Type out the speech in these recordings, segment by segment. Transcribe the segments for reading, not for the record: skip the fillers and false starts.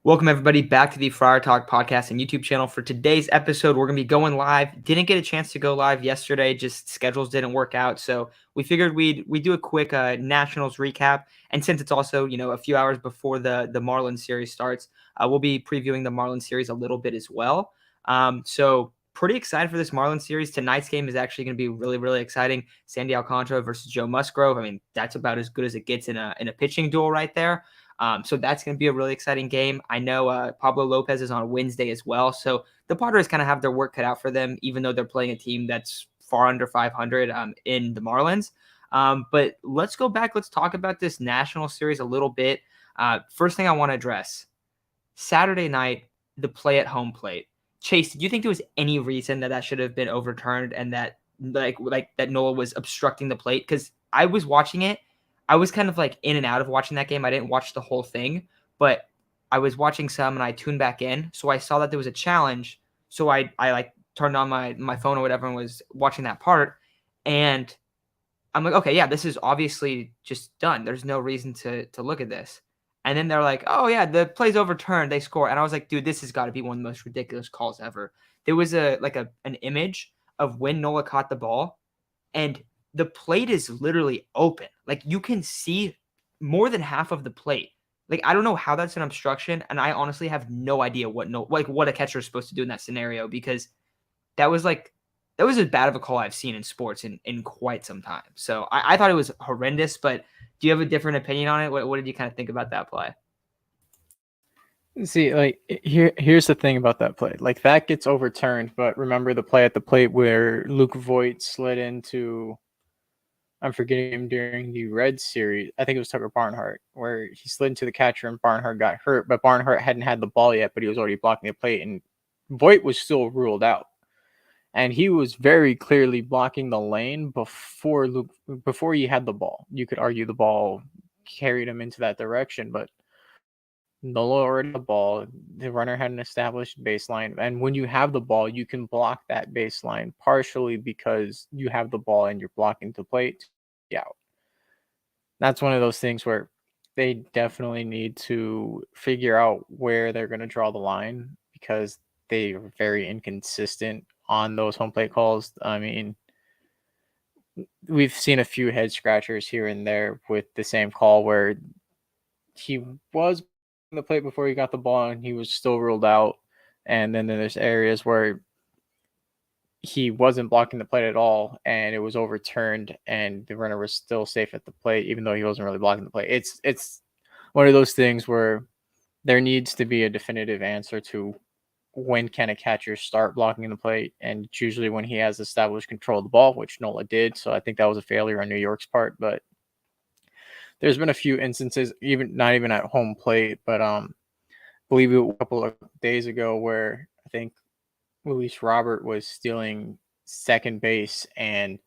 Welcome, everybody, back to the Friar Talk podcast and YouTube channel. For today's episode, we're going to be going live. Didn't get a chance to go live yesterday, just schedules didn't work out. So we figured we'd do a quick Nationals recap. And since it's also, a few hours before the Marlins series starts, we'll be previewing the Marlins series a little bit as well. So pretty excited for this Marlins series. Tonight's game is actually going to be really, really exciting. Sandy Alcantara versus Joe Musgrove. I mean, that's about as good as it gets in a pitching duel right there. So that's going to be a really exciting game. I know Pablo Lopez is on Wednesday as well. So the Padres kind of have their work cut out for them, even though they're playing a team that's far under 500 in the Marlins. But let's go back. Let's talk about this national series a little bit. First thing I want to address, Saturday night, the play at home plate. Chase, do you think there was any reason that should have been overturned and that like that Nola was obstructing the plate? Because I was watching it. I was kind of like in and out of watching that game. I didn't watch the whole thing, but I was watching some and I tuned back in. So I saw that there was a challenge. So I like turned on my phone or whatever and was watching that part. And I'm like, okay, yeah, this is obviously just done. There's no reason to look at this. And then they're like, oh yeah, the play's overturned. They score. And I was like, dude, this has got to be one of the most ridiculous calls ever. There was an image of when Nola caught the ball, and the plate is literally open. Like you can see more than half of the plate. Like I don't know how that's an obstruction, and I honestly have no idea what a catcher is supposed to do in that scenario, because that was as bad of a call I've seen in sports in quite some time. So I thought it was horrendous. But do you have a different opinion on it? What did you kind of think about that play? See, like here's the thing about that play. Like that gets overturned, but remember the play at the plate where Luke Voigt slid into, I'm forgetting him during the Reds series. I think it was Tucker Barnhart, where he slid into the catcher and Barnhart got hurt, but Barnhart hadn't had the ball yet, but he was already blocking the plate, and Voigt was still ruled out. And he was very clearly blocking the lane before he had the ball. You could argue the ball carried him into that direction, but Nola already had the ball. The runner had an established baseline. And when you have the ball, you can block that baseline partially because you have the ball and you're blocking the plate. Yeah. That's one of those things where they definitely need to figure out where they're going to draw the line, because they are very inconsistent on those home plate calls. I mean, we've seen a few head scratchers here and there with the same call where he was the plate before he got the ball and he was still ruled out. And then there's areas where he wasn't blocking the plate at all and it was overturned and the runner was still safe at the plate, even though he wasn't really blocking the plate. It's one of those things where there needs to be a definitive answer to when can a catcher start blocking the plate, and it's usually when he has established control of the ball, which Nola did. So I think that was a failure on New York's part, but there's been a few instances, not even at home plate, but believe it a couple of days ago where I think Luis Robert was stealing second base and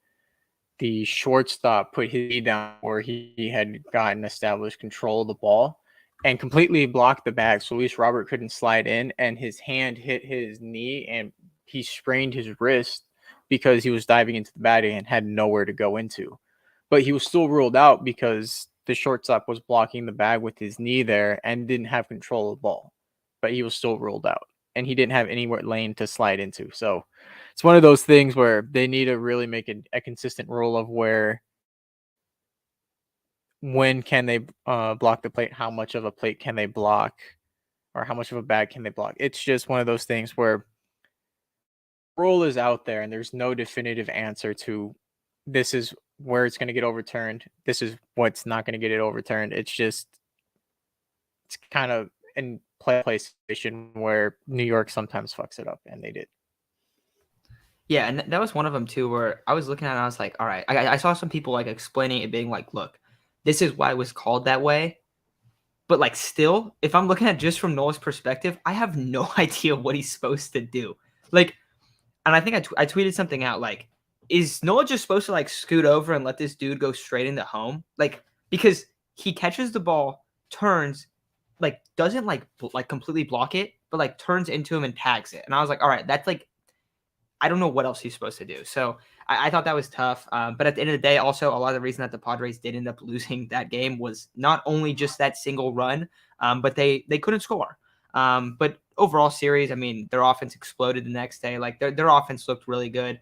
the shortstop put his knee down where he had gotten established control of the ball and completely blocked the bag. So Luis Robert couldn't slide in, and his hand hit his knee and he sprained his wrist because he was diving into the batting and had nowhere to go into. But he was still ruled out because the shortstop was blocking the bag with his knee there and didn't have control of the ball. But he was still ruled out, and he didn't have anywhere lane to slide into. So it's one of those things where they need to really make a consistent rule of when can they block the plate, how much of a plate can they block, or how much of a bag can they block. It's just one of those things where rule is out there and there's no definitive answer to this is where it's going to get overturned, this is what's not going to get it overturned. It's kind of in play situation where New York sometimes fucks it up, and they did. Yeah, and that was one of them too, where I was looking at it and I was like, all right, I saw some people like explaining it, being like, look, this is why it was called that way. But like still, if I'm looking at just from Noah's perspective, I have no idea what he's supposed to do. Like, and I think I tweeted something out like, is Noah just supposed to like scoot over and let this dude go straight into home? Like, because he catches the ball, turns, like doesn't like completely block it, but like turns into him and tags it. And I was like, all right, that's like, I don't know what else he's supposed to do. So I thought that was tough. But at the end of the day, also, a lot of the reason that the Padres did end up losing that game was not only just that single run, but they couldn't score. But overall series, I mean, their offense exploded the next day. Like their offense looked really good.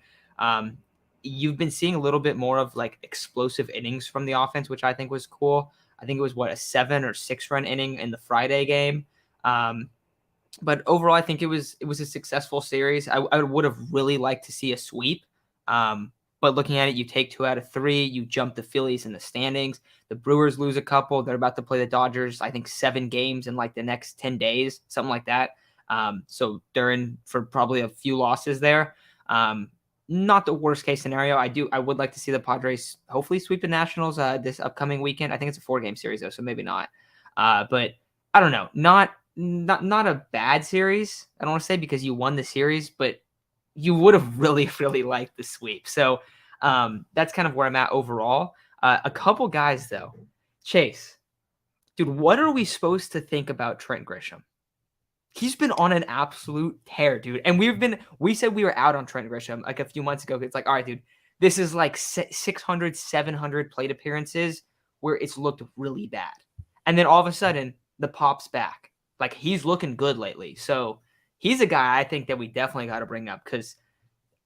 You've been seeing a little bit more of like explosive innings from the offense, which I think was cool. I think it was a 7 or 6 run inning in the Friday game. But overall, I think it was a successful series. I would have really liked to see a sweep. But looking at it, you take 2 out of 3. You jump the Phillies in the standings. The Brewers lose a couple. They're about to play the Dodgers, I think 7 games in like the next 10 days, something like that. So they're in for probably a few losses there. Not the worst case scenario. I would like to see the Padres hopefully sweep the Nationals this upcoming weekend. I think it's a 4-game series though, so maybe not. But I don't know. Not a bad series. I don't want to say because you won the series, but you would have really, really liked the sweep. So that's kind of where I'm at overall. A couple guys though. Chase, dude, what are we supposed to think about Trent Grisham? He's been on an absolute tear, dude. And we said we were out on Trent Grisham like a few months ago. It's like, all right, dude, this is like 600, 700 plate appearances where it's looked really bad. And then all of a sudden, the pop's back. Like, he's looking good lately. So he's a guy I think that we definitely got to bring up because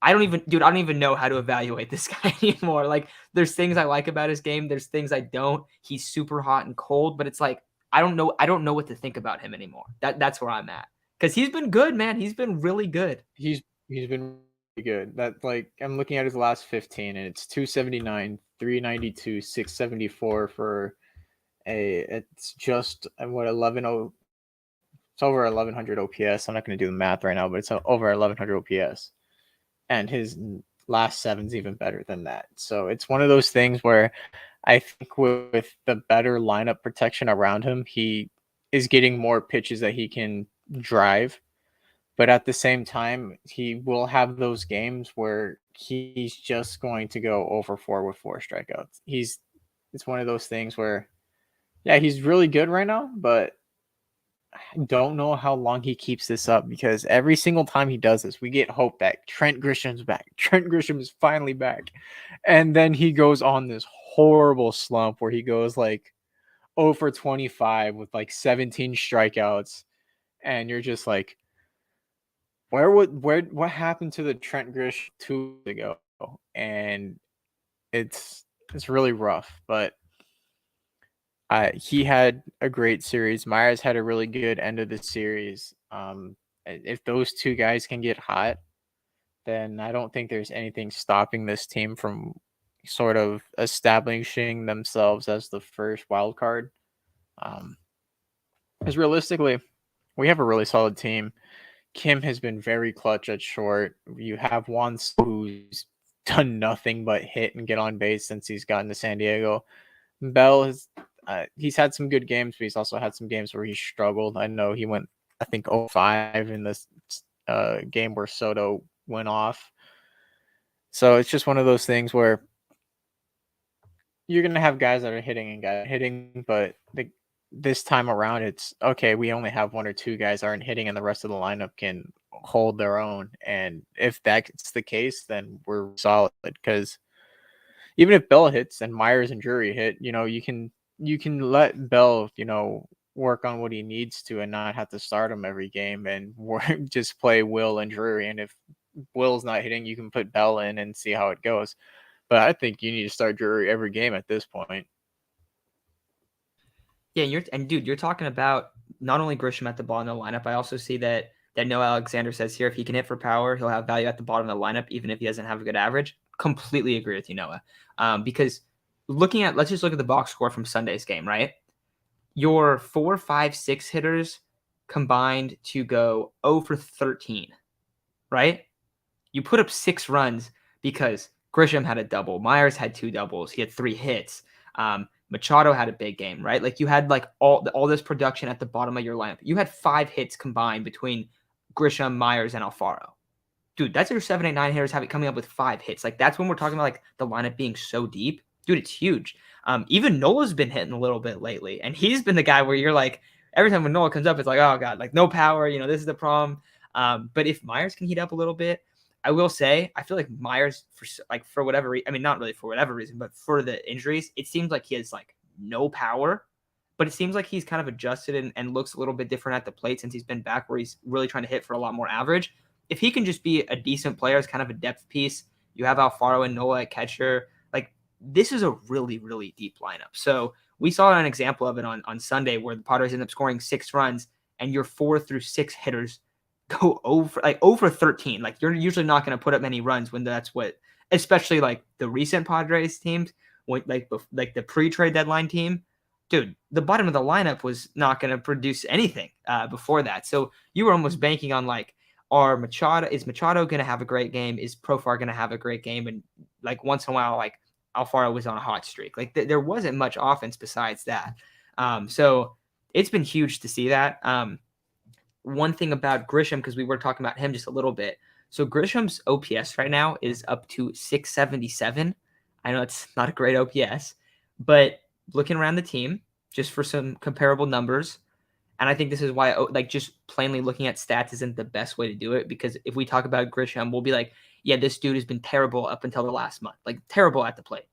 I don't even know how to evaluate this guy anymore. Like, there's things I like about his game. There's things I don't. He's super hot and cold, but it's like, I don't know what to think about him anymore. That's where I'm at. Because he's been good, man. He's been really good. He's been really good. That, like, I'm looking at his last 15, and it's 279, 392, 674 for it's just what 11. It's over 1100 OPS. I'm not going to do the math right now, but it's over 1100 OPS, and his last 7's even better than that. So it's one of those things where I think with the better lineup protection around him, he is getting more pitches that he can drive. But at the same time, he will have those games where he's just going to go over 4 with 4 strikeouts. It's one of those things where, yeah, he's really good right now, but I don't know how long he keeps this up because every single time he does this, we get hope that Trent Grisham's back. Trent Grisham is finally back. And then he goes on this horrible slump where he goes like 0 for 25 with like 17 strikeouts. And you're just like, what happened to the Trent Grisham 2 years ago? And it's really rough, but he had a great series. Myers had a really good end of the series. If those 2 guys can get hot, then I don't think there's anything stopping this team from sort of establishing themselves as the first wild card. Because realistically, we have a really solid team. Kim has been very clutch at short. You have Juan, who's done nothing but hit and get on base since he's gotten to San Diego. Bell has he's had some good games, but he's also had some games where he struggled. I know he went, I think, 0-5 in this game where Soto went off. So it's just one of those things where you're going to have guys that are hitting and guys hitting, but this time around, it's okay. We only have 1 or 2 guys aren't hitting, and the rest of the lineup can hold their own. And if that's the case, then we're solid because even if Bell hits and Myers and Drury hit, you can let Bell, work on what he needs to and not have to start him every game and just play Will and Drury. And if Will's not hitting, you can put Bell in and see how it goes. But I think you need to start Drury every game at this point. Yeah, dude, you're talking about not only Grisham at the bottom of the lineup. I also see that Noah Alexander says here if he can hit for power, he'll have value at the bottom of the lineup, even if he doesn't have a good average. Completely agree with you, Noah. Because let's just look at the box score from Sunday's game, right? Your 4, 5, 6 hitters combined to go 0 for 13, right? You put up 6 runs because Grisham had a double. Myers had 2 doubles. He had 3 hits. Machado had a big game, right? Like you had like all this production at the bottom of your lineup. You had 5 hits combined between Grisham, Myers, and Alfaro. Dude, that's your 7, 8, 9 hitters coming up with 5 hits. Like that's when we're talking about like the lineup being so deep. Dude, it's huge. Even Nola's been hitting a little bit lately, and he's been the guy where you're like, every time when Nola comes up, it's like, oh god, like no power. This is the problem. But if Myers can heat up a little bit, I will say, I feel like Myers, for whatever reason, I mean, not really for whatever reason, but for the injuries, it seems like he has like no power. but it seems like he's kind of adjusted and looks a little bit different at the plate since he's been back where he's really trying to hit for a lot more average. If he can just be a decent player as kind of a depth piece, you have Alfaro and Nola at catcher. Like, this is a really, really deep lineup. So we saw an example of it on Sunday where the Padres end up scoring 6 runs and your 4 through 6 hitters go over 13. Like, you're usually not going to put up many runs when that's what, especially like the recent Padres teams, when like the pre-trade deadline team, dude, the bottom of the lineup was not going to produce anything before that. So you were almost banking on like, is Machado going to have a great game? Is Profar going to have a great game? And like once in a while, like Alfaro was on a hot streak. Like there wasn't much offense besides that. So it's been huge to see that. One thing about Grisham, because we were talking about him just a little bit. So Grisham's OPS right now is up to 677. I know it's not a great OPS, but looking around the team, just for some comparable numbers, and I think this is why, like, just plainly looking at stats isn't the best way to do it, because if we talk about Grisham, we'll be like, yeah, this dude has been terrible up until the last month, like terrible at the plate.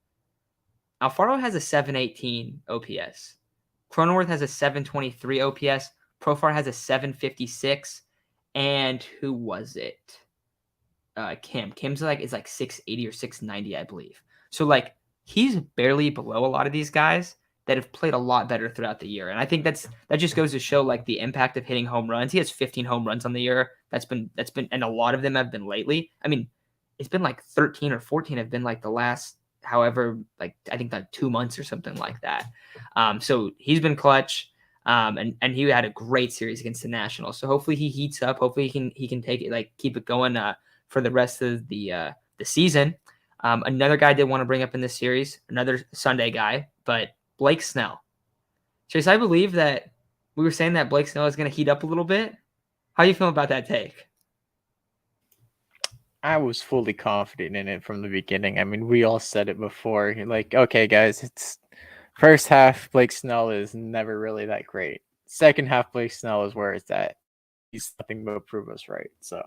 Alfaro has a 718 OPS. Cronenworth has a 723 OPS. Profar has a 756. And who was it? Kim's like is like 680 or 690, I believe. So like he's barely below a lot of these guys that have played a lot better throughout the year. And I think that just goes to show like the impact of hitting home runs. He has 15 home runs on the year. That's been and a lot of them have been lately. I mean, it's been like 13 or 14 have been like the last however, like I think like 2 months or something like that. So he's been clutch. And he had a great series against the Nationals. So hopefully he heats up. Hopefully he can take it, like keep it going for the rest of the season. Another guy I did want to bring up in this series, another Sunday guy, but Blake Snell. Chase, I believe that we were saying that Blake Snell is going to heat up a little bit. How do you feel about that take? I was fully confident in it from the beginning. I mean, we all said it before. Like, okay, guys, it's first half, Blake Snell is never really that great. Second half, Blake Snell is where it's at. He's nothing but prove us right. So,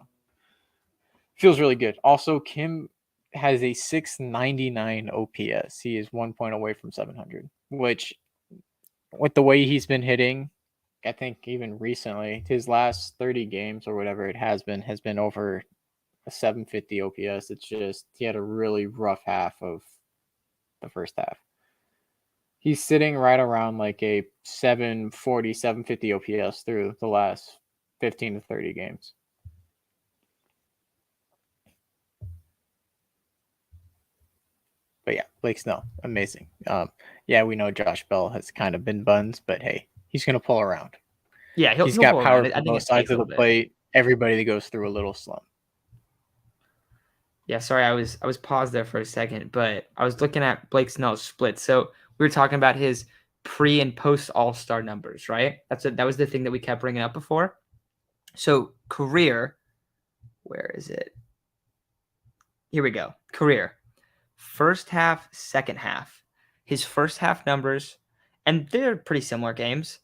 feels really good. Also, Kim has a 699 OPS. He is 1 point away from 700, which, with the way he's been hitting, I think even recently, his last 30 games or whatever it has been over a 750 OPS. It's just he had a really rough half of the first half. He's sitting right around like a 740, 750 OPS through the last 15 to 30 games. But yeah, Blake Snell, amazing. Yeah, we know Josh Bell has kind of been buns, but hey, he's going to pull around. Yeah, he's got power from both sides of the plate. Everybody that goes through a little slump. Yeah, sorry, I was paused there for a second, but I was looking at Blake Snell's split. So we were talking about his pre and post All-Star numbers, right? That was the thing that we kept bringing up before. So career, where is it? Here we go. Career, first half, second half. His first half numbers, and they're pretty similar games.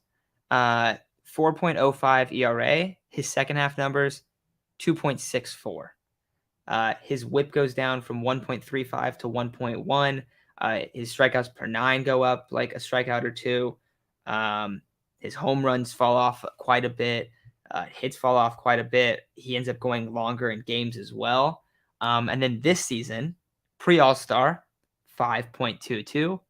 4.05 ERA. His second half numbers, 2.64. His whip goes down from 1.35 to 1.1. His strikeouts per 9 go up like a strikeout or two. His home runs fall off quite a bit. Hits fall off quite a bit. He ends up going longer in games as well. And then this season, pre-All-Star, 5.22.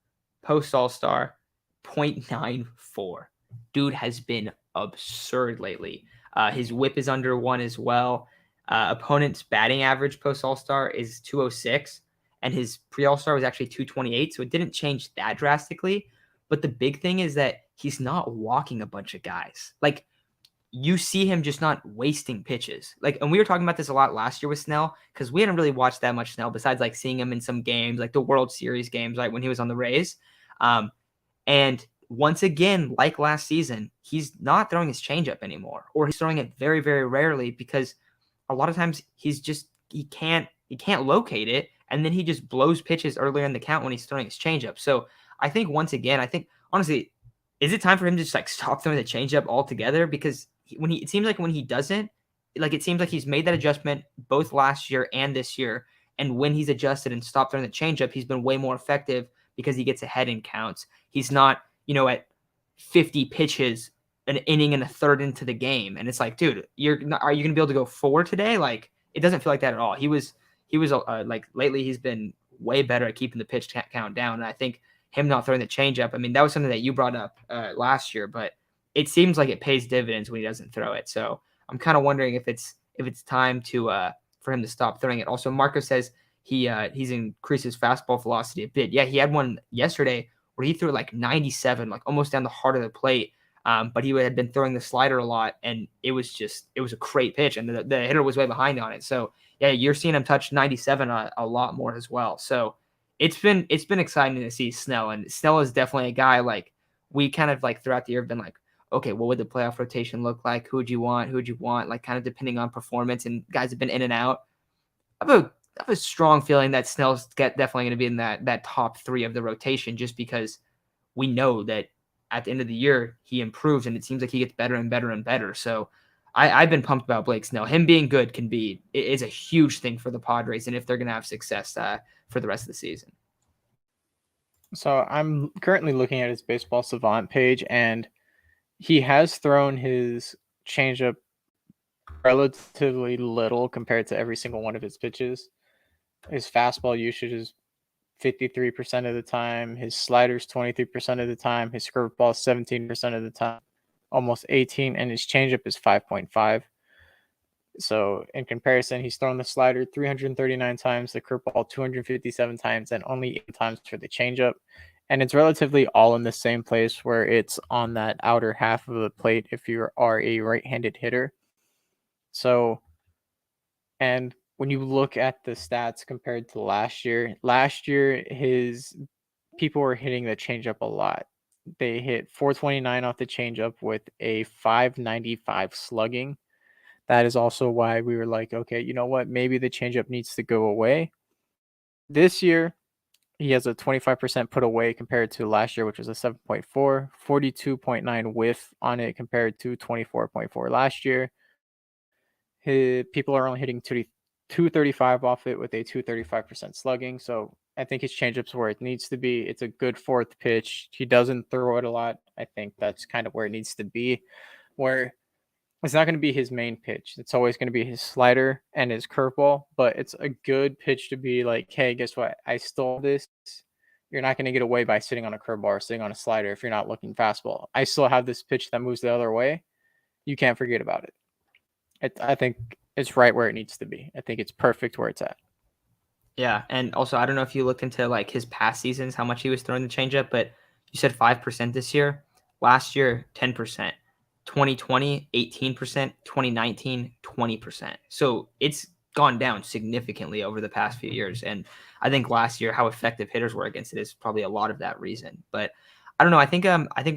Post-All-Star, 0.94. Dude has been absurd lately. His whip is under 1 as well. Opponent's batting average post All-Star is 206, and his pre-All-Star was actually 228, so it didn't change that drastically. But the big thing is that he's not walking a bunch of guys. Like, you see him just not wasting pitches. Like, and we were talking about this a lot last year with Snell, because we hadn't really watched that much Snell besides like seeing him in some games, like the World Series games, like when he was on the Rays. And once again, like last season, he's not throwing his changeup anymore, or he's throwing it very, very rarely because a lot of times he can't locate it, and then he just blows pitches earlier in the count when he's throwing his changeup. So I think once again, honestly, is it time for him to just like stop throwing the changeup altogether? Because it seems like when he doesn't, like it seems like he's made that adjustment both last year and this year, and when he's adjusted and stopped throwing the changeup, he's been way more effective because he gets ahead in counts. He's not, at 50 pitches an inning and a third into the game, and it's like, dude, are you gonna be able to go 4 today? Like, it doesn't feel like that at all. He was like, lately he's been way better at keeping the pitch count down, and I think him not throwing the changeup. I mean, that was something that you brought up last year, but it seems like it pays dividends when he doesn't throw it. So I'm kind of wondering if it's time to for him to stop throwing it. Also, Marco says he's increased his fastball velocity a bit. Yeah, he had one yesterday where he threw like 97, like almost down the heart of the plate. But he had been throwing the slider a lot, and it was a great pitch, and the hitter was way behind on it. So yeah, you're seeing him touch 97 a lot more as well. So it's been exciting to see Snell, and Snell is definitely a guy like we kind of like throughout the year have been like, okay, what would the playoff rotation look like? Who would you want? Who would you want? Like kind of depending on performance, and guys have been in and out. I have a strong feeling that Snell's definitely going to be in that top 3 of the rotation, just because we know that at the end of the year he improves, and it seems like he gets better and better and better. So I've been pumped about Blake Snell. Him being good is a huge thing for the Padres, and if they're going to have success for the rest of the season. So I'm currently looking at his Baseball Savant page, and he has thrown his changeup relatively little compared to every single one of his pitches. His fastball usage is 53% of the time. His sliders 23% of the time. His curveball 17% of the time, almost 18, and his changeup is 5.5. So in comparison, he's thrown the slider 339 times, the curveball 257 times, and only 8 times for the changeup. And it's relatively all in the same place, where it's on that outer half of the plate if you are a right-handed hitter. So, and when you look at the stats compared to last year, his people were hitting the changeup a lot. They hit 429 off the changeup with a 595 slugging. That is also why we were like, okay, you know what? Maybe the changeup needs to go away. This year, he has a 25% put away compared to last year, which was a 7.4, 42.9 whiff on it compared to 24.4 last year. People are only hitting 235 off it with a 235% slugging. So I think his changeup's where it needs to be. It's a good 4th pitch. He doesn't throw it a lot. I think that's kind of where it needs to be, where it's not going to be his main pitch. It's always going to be his slider and his curveball, but it's a good pitch to be like, hey, guess what? I stole this. You're not going to get away by sitting on a curveball or sitting on a slider if you're not looking fastball. I still have this pitch that moves the other way. You can't forget about it. I think it's right where it needs to be. I think it's perfect where it's at. Yeah, and also I don't know if you looked into like his past seasons, how much he was throwing the changeup, but you said 5% this year. Last year, 10%. 2020, 18%. 2019, 20%. So it's gone down significantly over the past few years. And I think last year, how effective hitters were against it is probably a lot of that reason. But I don't know. I think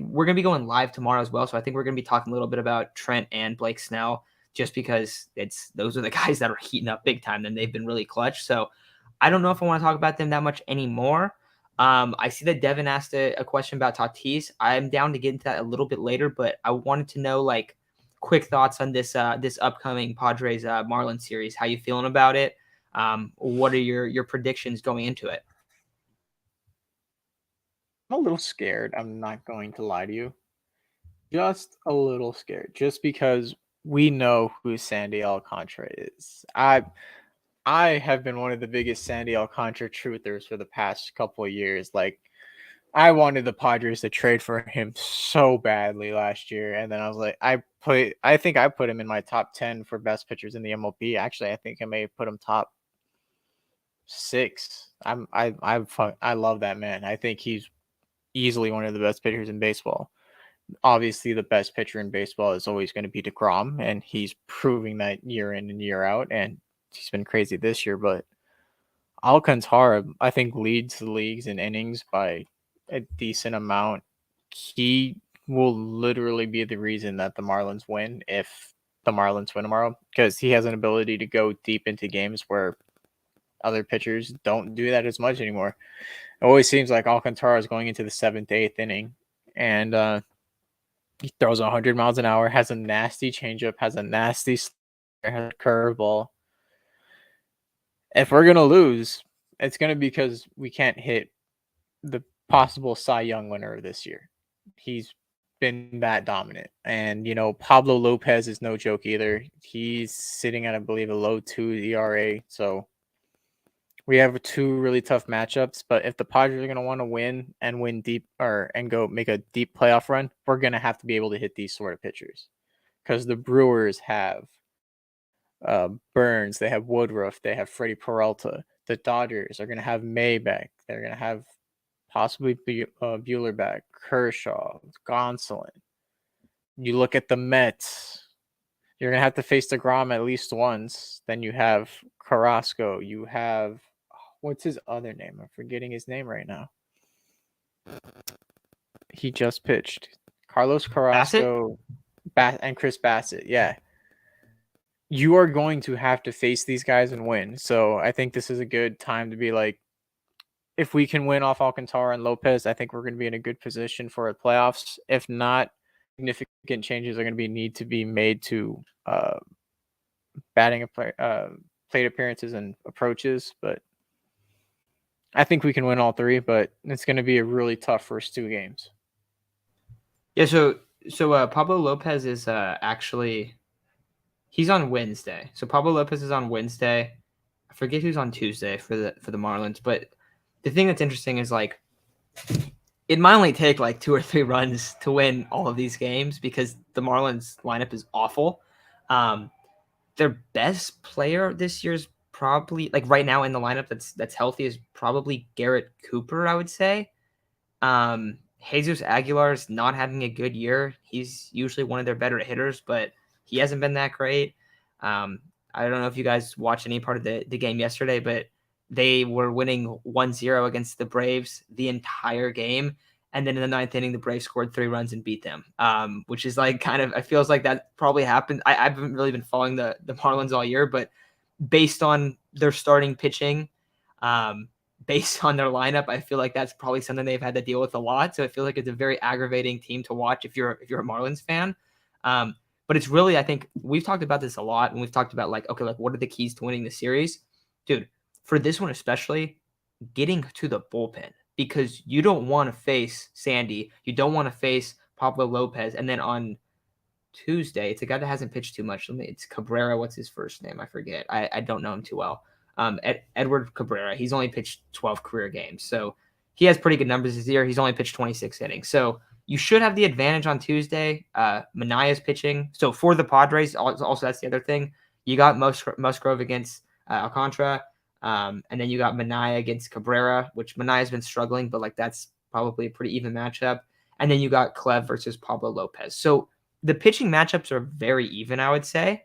we're gonna be going live tomorrow as well. So I think we're gonna be talking a little bit about Trent and Blake Snell, just because those are the guys that are heating up big time, and they've been really clutch. So I don't know if I want to talk about them that much anymore. I see that Devin asked a question about Tatis. I'm down to get into that a little bit later, but I wanted to know like quick thoughts on this upcoming Padres Marlins series. How you feeling about it? What are your predictions going into it? I'm a little scared. I'm not going to lie to you. Just a little scared, just because we know who Sandy Alcantara is. I have been one of the biggest Sandy Alcantara truthers for the past couple of years. Like, I wanted the Padres to trade for him so badly last year, and then I was like, I think I put him in my top 10 for best pitchers in the MLB. Actually, I think I may have put him top 6. I love that man. I think he's easily one of the best pitchers in baseball. Obviously, the best pitcher in baseball is always going to be DeGrom, and he's proving that year in and year out. And he's been crazy this year, but Alcantara, I think, leads the leagues in innings by a decent amount. He will literally be the reason that the Marlins win if the Marlins win tomorrow, because he has an ability to go deep into games where other pitchers don't do that as much anymore. It always seems like Alcantara is going into the 7th, 8th inning, and he throws 100 miles an hour, has a nasty changeup, has a nasty slider, has a curveball. If we're going to lose, it's going to be because we can't hit the possible Cy Young winner this year. He's been that dominant. And, Pablo Lopez is no joke either. He's sitting at, I believe, a low 2 ERA. So we have two really tough matchups. But if the Padres are going to want to win and win deep and go make a deep playoff run, we're going to have to be able to hit these sort of pitchers. Because the Brewers have Burns, they have Woodruff, they have Freddie Peralta. The Dodgers are going to have May back. They're going to have possibly Buehler back, Kershaw, Gonsolin. You look at the Mets, you're going to have to face DeGrom at least once. Then you have Carrasco. You have, what's his other name? I'm forgetting his name right now. He just pitched. Carlos Carrasco and Chris Bassett. Yeah. You are going to have to face these guys and win. So I think this is a good time to be like, if we can win off Alcantara and Lopez, I think we're going to be in a good position for the playoffs. If not, significant changes are going to need to be made to batting plate appearances and approaches. But I think we can win all three, but it's going to be a really tough first two games. Yeah, so Pablo Lopez is actually he's on Wednesday. So Pablo Lopez is on Wednesday. I forget who's on Tuesday for the Marlins, but the thing that's interesting is like it might only take like 2 or 3 runs to win all of these games because the Marlins lineup is awful. Their best player this year is probably like right now in the lineup that's healthy is probably Garrett Cooper, I would say. Jesus Aguilar is not having a good year. He's usually one of their better hitters, but he hasn't been that great. I don't know if you guys watched any part of the game yesterday, but they were winning 1-0 against the Braves the entire game. And then in the 9th inning, the Braves scored 3 runs and beat them, which is like kind of, it feels like that probably happened. I haven't really been following the Marlins all year, but based on their starting pitching, based on their lineup, I feel like that's probably something they've had to deal with a lot. So I feel like it's a very aggravating team to watch if you're a Marlins fan. But it's really, I think we've talked about this a lot, and we've talked about like, okay, like what are the keys to winning the series? Dude, for this one especially, getting to the bullpen, because you don't want to face Sandy. You don't want to face Pablo Lopez. And then on Tuesday, it's a guy that hasn't pitched too much. It's Cabrera. What's his first name? I forget. I don't know him too well. Edward Cabrera. He's only pitched 12 career games. So he has pretty good numbers this year. He's only pitched 26 innings. So you should have the advantage on Tuesday. Manaya's pitching. So for the Padres, also that's the other thing. You got Musgrove against Alcantara. And then you got Manaya against Cabrera, which Manaya's been struggling, but like that's probably a pretty even matchup. And then you got Clev versus Pablo Lopez. So the pitching matchups are very even, I would say.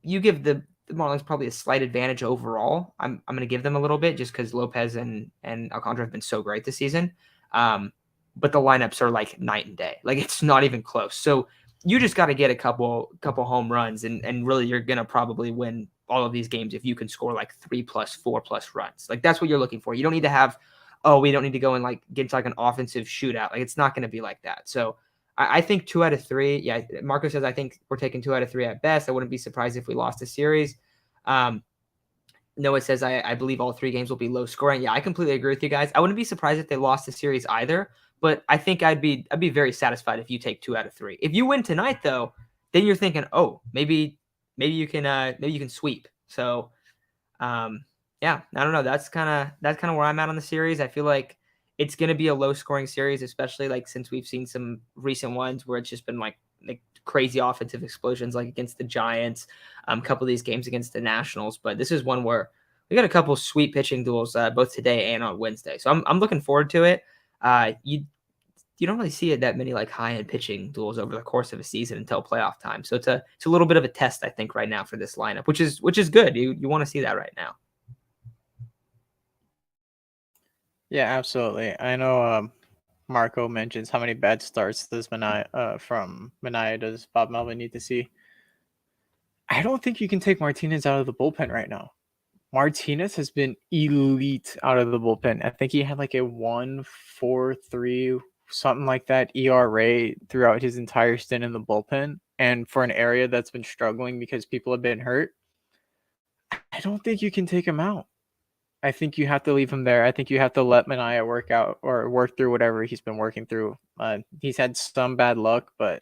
You give the Marlins probably a slight advantage overall. I'm going to give them a little bit just because Lopez and Alcantara have been so great this season. But the lineups are like night and day. Like it's not even close. So you just got to get a couple home runs, and really you're going to probably win all of these games if you can score like 3+, 4+ runs. Like that's what you're looking for. You don't need to have, we don't need to go and like get into like an offensive shootout. Like it's not going to be like that. So I think 2 out of 3. Yeah, Marco says I think we're taking 2 out of 3 at best. I wouldn't be surprised if we lost the series. Noah says I believe all 3 games will be low scoring. Yeah, I completely agree with you guys. I wouldn't be surprised if they lost the series either. But I think I'd be very satisfied if you take 2 out of 3. If you win tonight, though, then you're thinking, maybe you can sweep. So, yeah, I don't know. That's kind of where I'm at on the series. I feel like it's going to be a low scoring series, especially like since we've seen some recent ones where it's just been like crazy offensive explosions, like against the Giants, a couple of these games against the Nationals. But this is one where we got a couple sweet pitching duels both today and on Wednesday. So I'm looking forward to it. You don't really see it that many like high end pitching duels over the course of a season until playoff time. So it's a little bit of a test, I think, right now for this lineup, which is good. You want to see that right now. Yeah, absolutely. I know Marco mentions how many bad starts does Manaya does Bob Melvin need to see. I don't think you can take Martinez out of the bullpen right now. Martinez has been elite out of the bullpen. I think he had like a 1.43, something like that ERA throughout his entire stint in the bullpen. And for an area that's been struggling because people have been hurt, I don't think you can take him out. I think you have to leave him there. I think you have to let Mania work out or work through whatever he's been working through. He's had some bad luck, but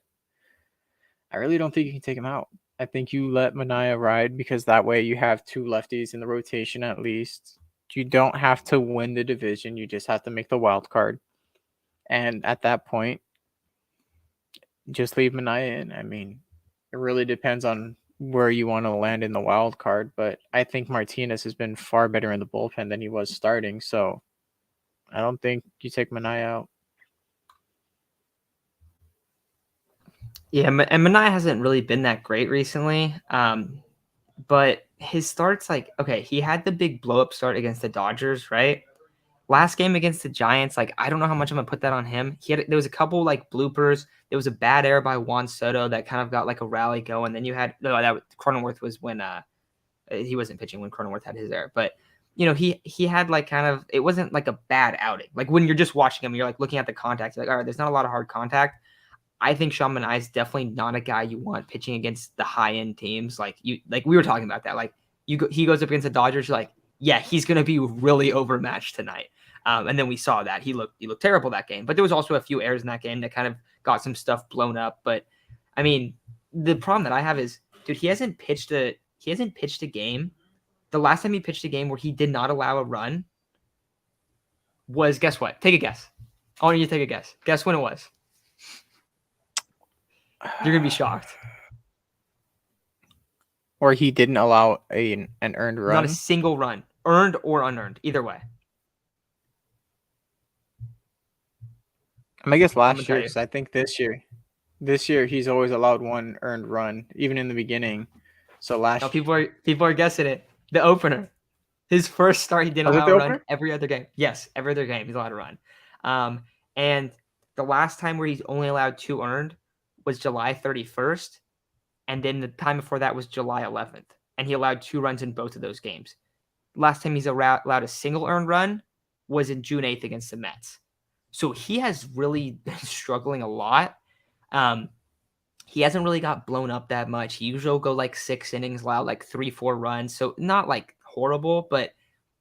I really don't think you can take him out. I think you let Mania ride because that way you have two lefties in the rotation at least. You don't have to win the division. You just have to make the wild card. And at that point, just leave Mania in. I mean, it really depends on where you want to land in the wild card, but I think Martinez has been far better in the bullpen than he was starting, so I don't think you take Mania out. Yeah, and Mania hasn't really been that great recently. But his starts, like, okay, he had the big blow up start against the Dodgers, right? Last game against the Giants, like, I don't know how much I'm gonna put that on him. There was a couple like bloopers. There was a bad error by Juan Soto that kind of got like a rally going. Then you had Cronenworth was when he wasn't pitching when Cronenworth had his error, but he had like kind of, it wasn't like a bad outing. Like when you're just watching him, you're like looking at the contact, you're like, all right, there's not a lot of hard contact. I think Sean Manaea is definitely not a guy you want pitching against the high end teams. Like we were talking about that. Like he goes up against the Dodgers. You're like, yeah, he's going to be really overmatched tonight. And then we saw that he looked terrible that game. But there was also a few errors in that game that kind of got some stuff blown up. But I mean, the problem that I have is, dude, he hasn't pitched a game. The last time he pitched a game where he did not allow a run was, guess what? Take a guess. I want you to take a guess. Guess when it was. You're gonna be shocked. Or he didn't allow an earned run. Not a single run, earned or unearned, either way. I guess last year, because I think this year he's always allowed one earned run, even in the beginning. So last year, people are guessing it. The opener, his first start, he didn't allow a run. Every other game, yes, every other game he's allowed a run. And the last time where he's only allowed 2 earned was July 31st, and then the time before that was July 11th, and he allowed 2 runs in both of those games. Last time he's allowed a single earned run was in June 8th against the Mets. So he has really been struggling a lot. He hasn't really got blown up that much. He usually will go like 6 innings, allow like 3-4 runs. So not like horrible, but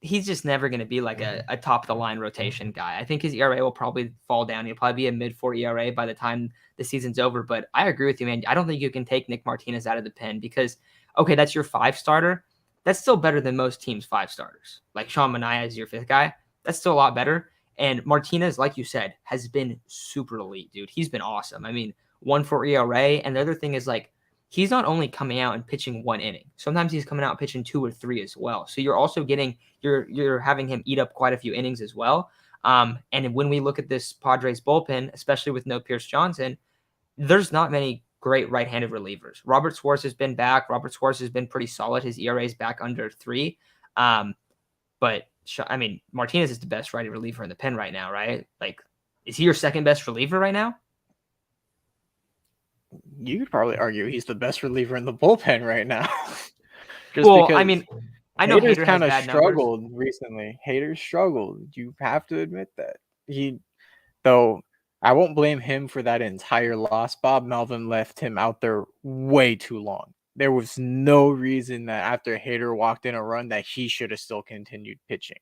he's just never going to be like a top of the line rotation guy. I think his ERA will probably fall down. He'll probably be a mid-4 ERA by the time the season's over. But I agree with you, man. I don't think you can take Nick Martinez out of the pen because, okay, that's your 5 starter. That's still better than most teams' 5 starters. Like Sean Manaea is your 5th guy. That's still a lot better. And Martinez, like you said, has been super elite, dude. He's been awesome. I mean, 1.4 ERA. And the other thing is, like, he's not only coming out and pitching 1 inning. Sometimes he's coming out pitching 2 or 3 as well. So you're also you're having him eat up quite a few innings as well. And when we look at this Padres bullpen, especially with no Pierce Johnson, there's not many great right-handed relievers. Robert Suarez has been back. Robert Suarez has been pretty solid. His ERA is back under 3. But I mean, Martinez is the best righty reliever in the pen right now, right? Like, is he your second best reliever right now? You could probably argue he's the best reliever in the bullpen right now. Well, I mean, I know Hader's kind of struggled recently. Hader struggled. You have to admit that. Though I won't blame him for that entire loss. Bob Melvin left him out there way too long. There was no reason that after Hader walked in a run that he should have still continued pitching.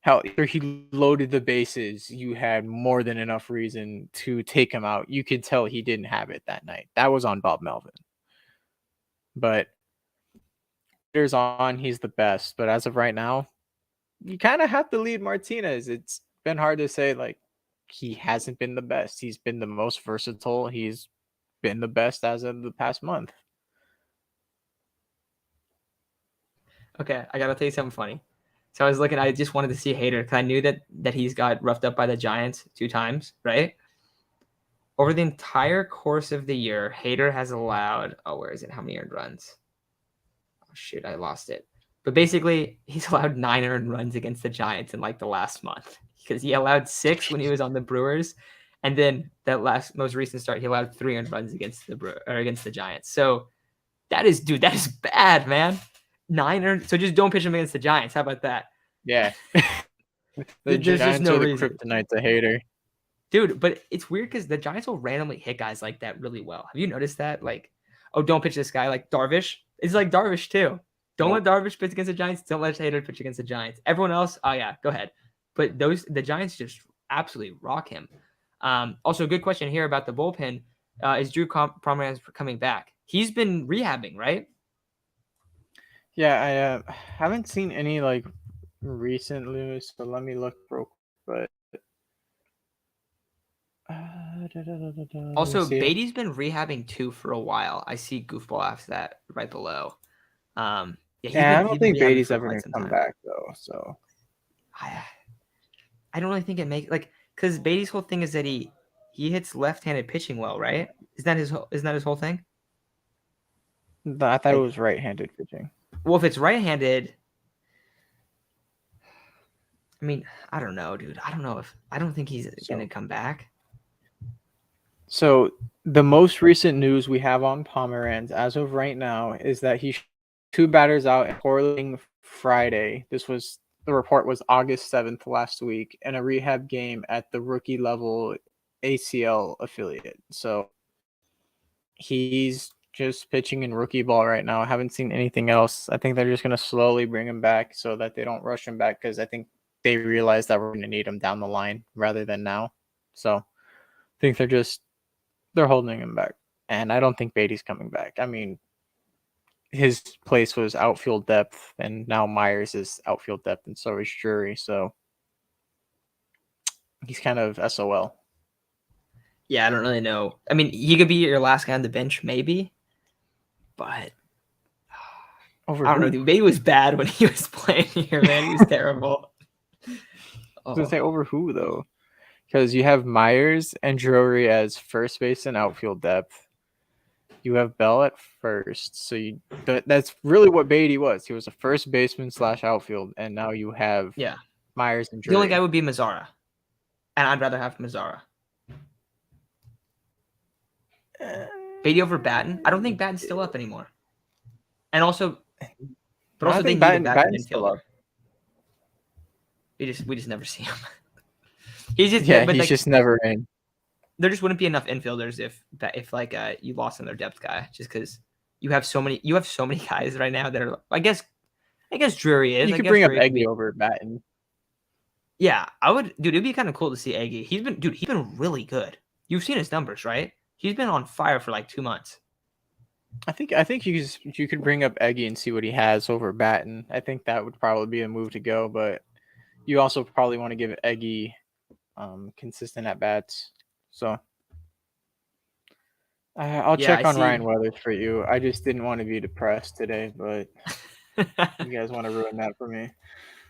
Hell, after he loaded the bases, you had more than enough reason to take him out. You could tell he didn't have it that night. That was on Bob Melvin. But Hader's on, he's the best. But as of right now, you kind of have to lead Martinez. It's been hard to say, like, he hasn't been the best. He's been the most versatile. He's been the best as of the past month. Okay, I gotta tell you something funny. So I just wanted to see Hader because I knew that he's got roughed up by the Giants 2 times, right? Over the entire course of the year, Hader has allowed, where is it? How many earned runs? Oh, shoot, I lost it. But basically, he's allowed 9 earned runs against the Giants in like the last month because he allowed 6 when he was on the Brewers. And then that most recent start, he allowed 3 earned runs against the Giants. So that is bad, man. 9 earned. So just don't pitch him against the Giants. How about that? Yeah. There's just no reason. Kryptonite to Hader. Dude, but it's weird because the Giants will randomly hit guys like that really well. Have you noticed that? Like, don't pitch this guy like Darvish. It's like Darvish too. Don't Nope. let Darvish pitch against the Giants. Don't let Taylor pitch against the Giants. Everyone else, oh yeah, go ahead. But the Giants just absolutely rock him. Also, good question here about the bullpen. Is Drew Pomeranz coming back? He's been rehabbing, right? Yeah, I haven't seen any like recent news, so let me look real quick. Let me Also, see. Beatty's been rehabbing too for a while. I see goofball after that right below. Yeah, Yeah, I he's don't been think rehabbing Beatty's for ever quite gonna some come time. back though. So I don't really think it makes because Beatty's whole thing is that he hits left-handed pitching well, right? Isn't that his whole thing? I thought it Like, was right-handed pitching. well, if it's right-handed, I mean, I don't know, dude. I don't think he's gonna come back. So the most recent news we have on Pomeranz as of right now is that he's 2 batters out and correlating Friday. The report was August 7th last week in a rehab game at the rookie level ACL affiliate. So he's just pitching in rookie ball right now. I haven't seen anything else. I think they're just going to slowly bring him back so that they don't rush him back because I think they realize that we're going to need him down the line rather than now. So I think they're holding him back. And I don't think Beatty's coming back. I mean, his place was outfield depth, and now Myers is outfield depth, and so is Drury. So he's kind of SOL. Yeah, I don't really know. I mean, he could be your last guy on the bench, maybe, but Over I don't know, who? dude. Beatty was bad when he was playing here, man. He was terrible. I was going to say over who, though? Because you have Myers and Drury as first base and outfield depth. You have Bell at first. So that's really what Beatty was. He was a first baseman / outfield, and now you have Myers and Drury. The only guy would be Mazzara, and I'd rather have Mazzara. Beatty over Batten? I don't think Batten's still up anymore. And also, but also they need a backup infielder. We just never see him. He's just never in. There just wouldn't be enough infielders if you lost another depth guy, just because you have so many guys right now that are. I guess Drury is. You could bring up Eggy over Batten. Yeah, I would, dude. It'd be kind of cool to see Eggy. He's been really good. You've seen his numbers, right? He's been on fire for like 2 months. I think you could bring up Eggy and see what he has over Batten. I think that would probably be a move to go, but you also probably want to give Eggy consistent at bats. So I'll check on Ryan Weathers for you. I just didn't want to be depressed today, but you guys want to ruin that for me.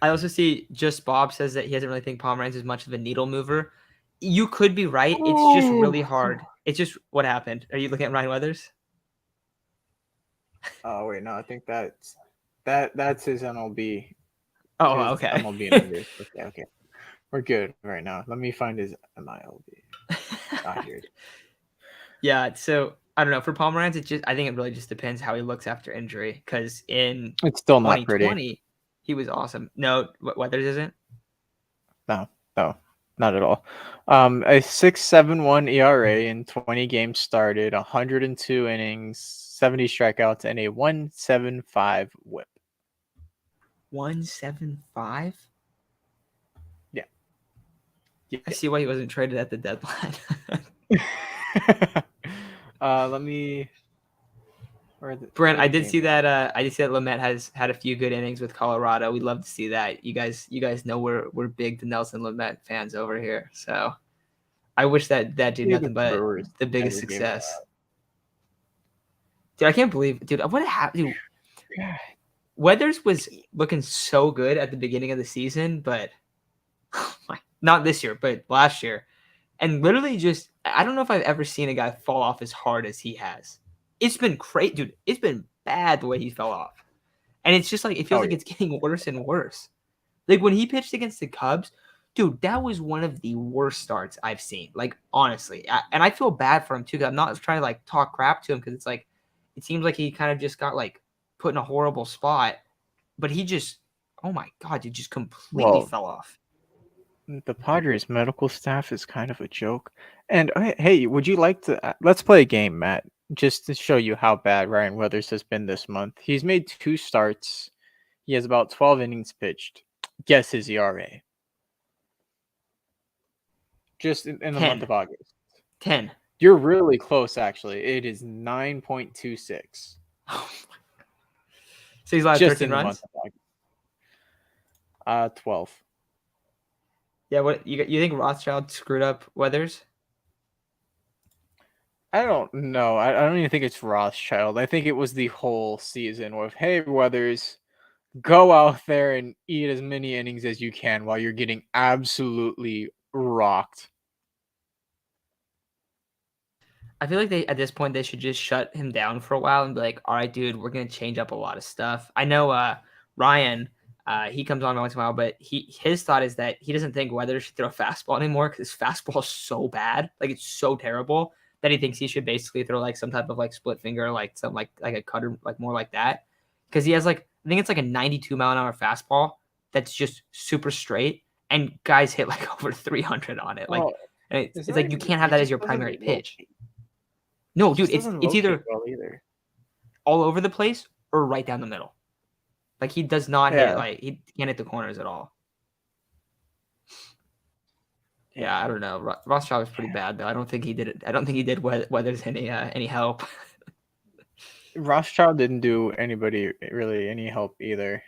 I also see Just Bob says that he doesn't really think Pomeranz is much of a needle mover. You could be right. It's just really hard. It's just what happened. Are you looking at Ryan Weathers? Oh wait, no, I think that's his MLB. Oh, okay. MLB numbers. Okay. We're good right now. Let me find his MILB. Here. Yeah, so I don't know. For Pomeranz, I think it really just depends how he looks after injury. Because in it's still not 2020, pretty. He was awesome. No, Weathers isn't? No, not at all. A 6.71 ERA in 20 games started, 102 innings, 70 strikeouts, and a 1.75 WHIP. 1.75? Yeah. I see why he wasn't traded at the deadline. Let me. Brent, I did see that. Lamet has had a few good innings with Colorado. We'd love to see that. You guys know we're big Nelson Lamet fans over here. So I wish that did nothing but the biggest success. Dude, I can't believe, dude. What happened? Weathers was looking so good at the beginning of the season, but not this year, but last year, and literally just I don't know if I've ever seen a guy fall off as hard as he has. It's been crazy, dude. It's been bad the way he fell off. And it's just like, it feels like it's getting worse and worse. Like when he pitched against the Cubs, dude, that was one of the worst starts I've seen. Like, honestly. And I feel bad for him too, because I'm not trying to like talk crap to him, because it's like, it seems like he kind of just got like put in a horrible spot. But he just, oh my God, he just completely fell off. The Padres medical staff is kind of a joke. And hey, would you like to let's play a game, Matt? just to show you how bad Ryan Weathers has been this month. He's made 2 starts. He has about 12 innings pitched. Guess his ERA. Just in the month 10. of August. 10. You're really close, actually. It is 9.26. So he's allowed Just 13 in the runs? month of August. 12. Yeah, what you think Rothschild screwed up Weathers? I don't know. I don't even think it's Rothschild. I think it was the whole season with, hey, Weathers, go out there and eat as many innings as you can while you're getting absolutely rocked. I feel like at this point they should just shut him down for a while and be like, all right, dude, we're gonna change up a lot of stuff. I know Ryan, he comes on once in a while, but his thought is that he doesn't think Weathers should throw a fastball anymore because his fastball is so bad, like it's so terrible that he thinks he should basically throw like some type of like split finger, like some like a cutter, like more like that, because he has like I think it's like a 92-mile-an-hour fastball that's just super straight, and guys hit like over 300 on it, like. Well, And it's it's not like you even, can't have he that as just your doesn't primary pitch. locate. No, He dude, just it's doesn't it's locate either well either. all over the place or right down the middle. Like he does not hit Yeah. like he can't hit the corners at all. Yeah, I don't know. Rothschild was pretty bad though. I don't think he did it. I don't think he did Weathers any help. Rothschild didn't do anybody really any help either.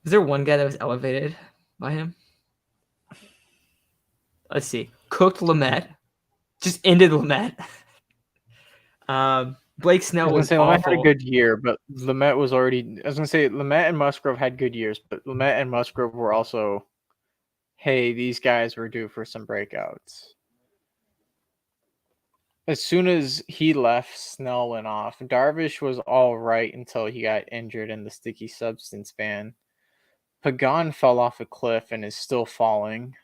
Was there one guy that was elevated by him? Let's see. Cooked Lamette. Just ended Lamette. Blake I Snell was gonna was say Lamette had a awful. good year, but Lamette was already. I was gonna say Lamette and Musgrove had good years, but Lamette and Musgrove were also, hey, these guys were due for some breakouts. As soon as he left, Snell went off. Darvish was all right until he got injured in the sticky substance ban. Pagan fell off a cliff and is still falling.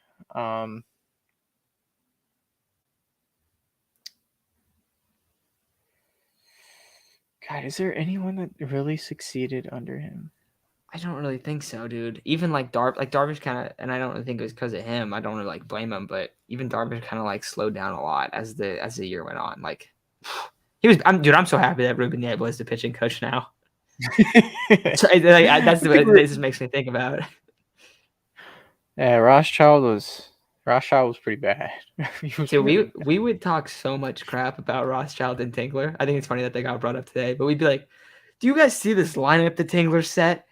God, is there anyone that really succeeded under him? I don't really think so, dude. Even like Darvish kind of, and I don't really think it was because of him. I don't really like blame him, but even Darvish kind of like slowed down a lot as the year went on. Like he was, I'm so happy that Ruben Niebla is the pitching coach now. So, that's the way this makes me think about it. Yeah, Rothschild was pretty bad. Dude, we would talk so much crap about Rothschild and Tingler. I think it's funny that they got brought up today, but we'd be like, "Do you guys see this lineup the Tingler set?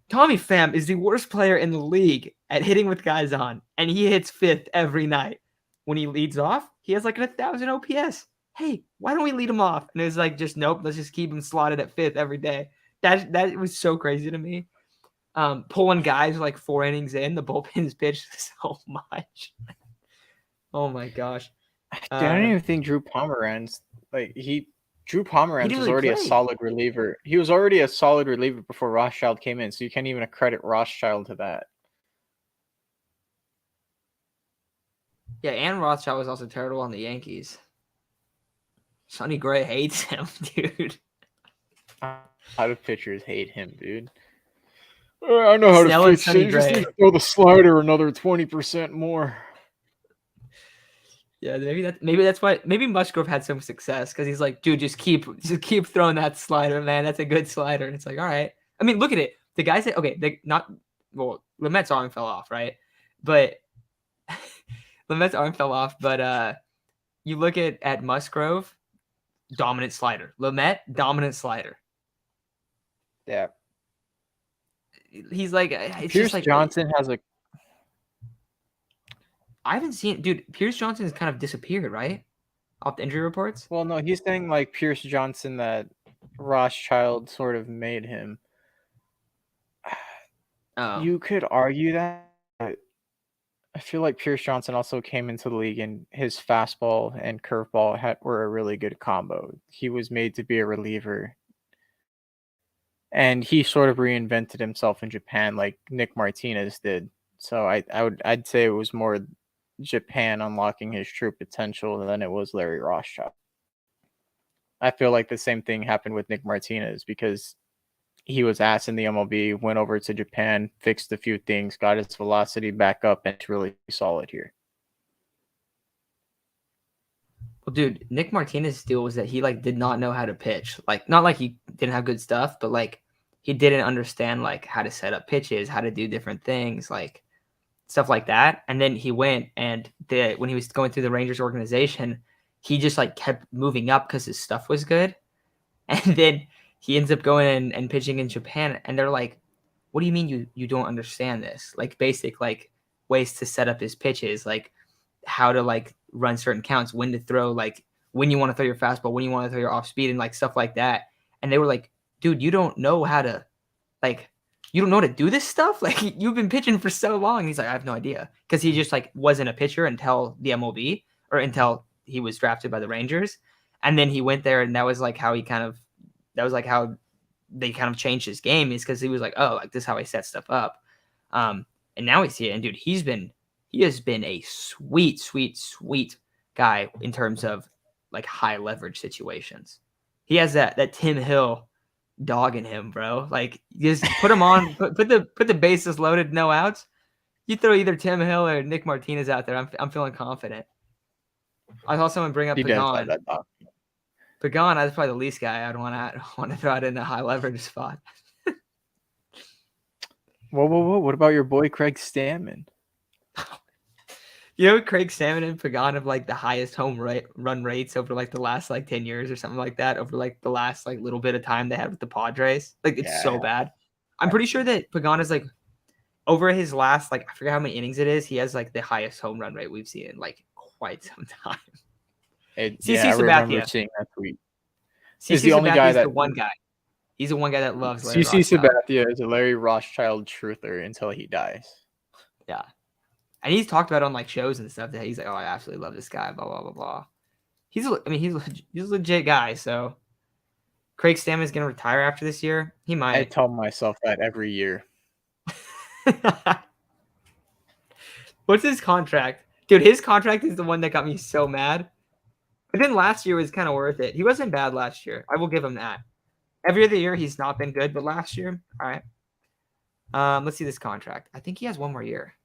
Tommy Pham is the worst player in the league at hitting with guys on, and he hits fifth every night. When he leads off, he has like 1,000 OPS. Hey, why don't we lead him off?" And it was like, just nope, let's just keep him slotted at fifth every day. That was so crazy to me. Pulling guys like 4 innings in, the bullpen's pitched so much. Oh my gosh. I don't even think Drew Pomeranz was really already a play. solid reliever. He was already a solid reliever before Rothschild came in, so you can't even credit Rothschild to that. Yeah, and Rothschild was also terrible on the Yankees. Sonny Gray hates him, dude. A lot of pitchers hate him, dude. I know how Snell to and pitch. Sonny You just Gray. need to throw the slider another 20% more. Yeah, maybe that's why maybe Musgrove had some success because he's like, dude, just keep throwing that slider, man. That's a good slider. And it's like, all right. I mean, look at it. The guys that Lamette's arm fell off, right? But Lamette's arm fell off, but you look at Musgrove, dominant slider. Lamette, dominant slider. Yeah. He's like, it's Pierce just like Johnson has a. I haven't seen, dude. Pierce Johnson has kind of disappeared, right? Off the injury reports. Well, no, he's saying like Pierce Johnson that Rothschild sort of made him. Oh, You could argue that. But I feel like Pierce Johnson also came into the league and his fastball and curveball were a really good combo. He was made to be a reliever. And he sort of reinvented himself in Japan like Nick Martinez did. So I'd say it was more Japan unlocking his true potential than it was Larry Rothschild. I feel like the same thing happened with Nick Martinez because he was asked in the MLB, went over to Japan, fixed a few things, got his velocity back up, and it's really solid here. Well, dude, Nick Martinez's deal was that he like did not know how to pitch. Like, not like he didn't have good stuff, but like he didn't understand like how to set up pitches, how to do different things, like stuff like that. And then he went and when he was going through the Rangers organization, he just like kept moving up because his stuff was good. And then he ends up going and pitching in Japan, and they're like, "What do you mean you don't understand this? Like basic like ways to set up his pitches, like how to like run certain counts, when to throw, like when you want to throw your fastball, when you want to throw your off speed, and like stuff like that." And they were like, "Dude, you don't know how to like you don't know how to do this stuff? Like you've been pitching for so long." And he's like, "I have no idea," because he just like wasn't a pitcher until the MLB or until he was drafted by the Rangers, and then he went there, and that was like how they kind of changed his game, is because he was like, "Oh, like this is how I set stuff up." And now we see it, and dude, he has been a sweet, sweet, sweet guy in terms of like high leverage situations. He has that Tim Hill dog in him, bro. Like just put him on, put the bases loaded, no outs. You throw either Tim Hill or Nick Martinez out there, I'm feeling confident. I saw someone bring up He does have Pagan. that dog. Pagan, that's probably the least guy I'd want to throw out in a high leverage spot. Whoa! What about your boy Craig Stammen? You know, Craig Salmon and Pagan have like the highest run rates over like the last like 10 years or something like that, over like the last like little bit of time they had with the Padres. Like it's so bad. I'm pretty sure that Pagan is like over his last, like I forget how many innings it is, he has like the highest home run rate we've seen in like quite some time. I remember seeing that tweet. He's the only guy the one guy. He's the one guy that loves Larry Rothschild. Sabathia is a Larry Rothschild truther until he dies. Yeah. And he's talked about on like shows and stuff that he's like, "Oh, I absolutely love this guy, blah, blah, blah, blah." He's a legit guy. So Craig Stammen is going to retire after this year. He might. I tell myself that every year. What's his contract? Dude, his contract is the one that got me so mad. But then last year was kind of worth it. He wasn't bad last year. I will give him that. Every other year, he's not been good, but last year, all right. Let's see this contract. I think he has one more year.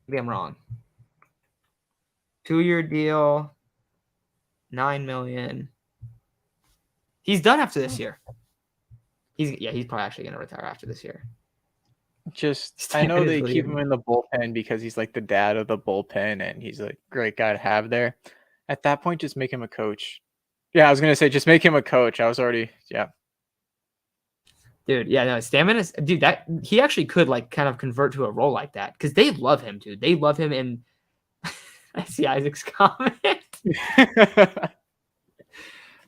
Maybe I'm wrong. 2-year deal, $9 million. He's done after this year. He's probably actually going to retire after this year. I know they keep him in the bullpen because he's like the dad of the bullpen and he's a great guy to have there. At that point, just make him a coach. Yeah, I was going to say, just make him a coach. I was already, Dude, yeah, no, Stammen is, dude, that he actually could like kind of convert to a role like that because they love him, dude. They love him. And I see Isaac's comment.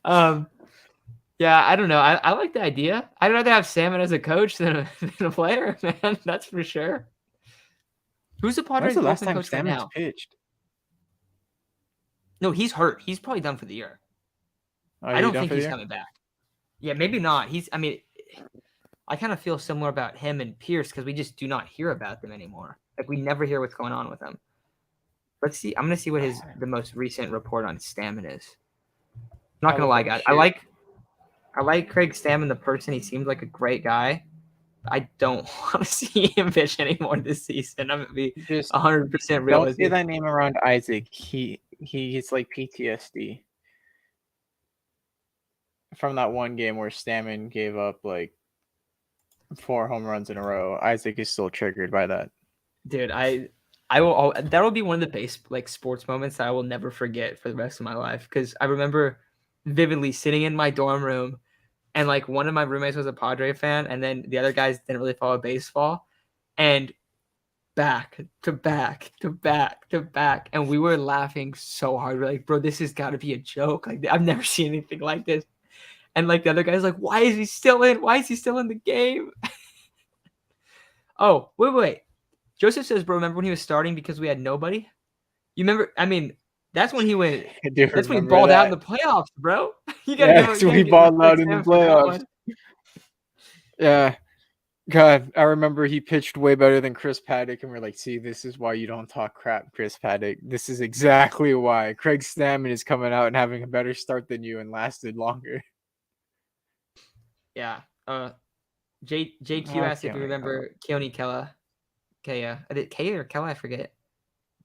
Yeah, I don't know. I like the idea. I'd rather have Stammen as a coach than a player, man. That's for sure. Who's the Padres last time coach right now? Pitched? No, he's hurt. He's probably done for the year. I don't think he's coming back. Yeah, maybe not. I kind of feel similar about him and Pierce because we just do not hear about them anymore. Like we never hear what's going on with them. Let's see. I'm gonna see what the most recent report on Stammen is. I'm not gonna lie, guys. I like Craig Stammen, the person. He seems like a great guy. I don't want to see him pitch anymore this season. I'm gonna be 100% real. Don't say that name around Isaac. He's like PTSD from that one game where Stammen gave up like 4 home runs in a row. Isaac is still triggered by that. Dude, I will. That will be one of the sports moments that I will never forget for the rest of my life. Because I remember vividly sitting in my dorm room, and like one of my roommates was a Padre fan, and then the other guys didn't really follow baseball, and back to back to back to back, and we were laughing so hard. We're like, "Bro, this has got to be a joke. Like I've never seen anything like this." And like the other guy's like, "Why is he still in? Why is he still in the game?" Oh, wait. Joseph says, "Bro, remember when he was starting because we had nobody?" You remember? I mean, that's when he went. That's when he balled out in the playoffs, bro. That's when he balled out in the playoffs. Yeah. God, I remember he pitched way better than Chris Paddock, and we're like, "See, this is why you don't talk crap, Chris Paddock. This is exactly why Craig Stammen is coming out and having a better start than you and lasted longer." Yeah. JQ asked if you remember Keone Kela. Kea or Kela, I forget.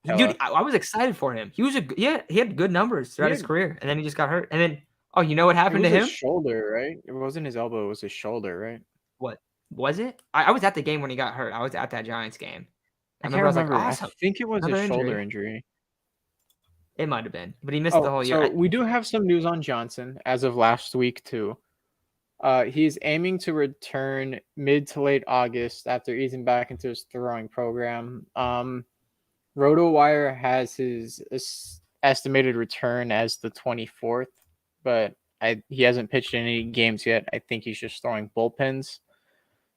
Dude, I was excited for him. He had good numbers throughout his career, and then he just got hurt. And then, you know what It happened to was his him? shoulder, right? It wasn't his elbow. It was his shoulder, right? What was it? I was at the game when he got hurt. I was at that Giants game. I I can't remember I was like, remember. I awesome, think it was his another shoulder injury. injury. It might have been, but he missed the Oh, whole year. so we do have some news on Johnson as of last week too. He's aiming to return mid to late August after easing back into his throwing program. RotoWire has his estimated return as the 24th, but he hasn't pitched in any games yet. I think he's just throwing bullpens.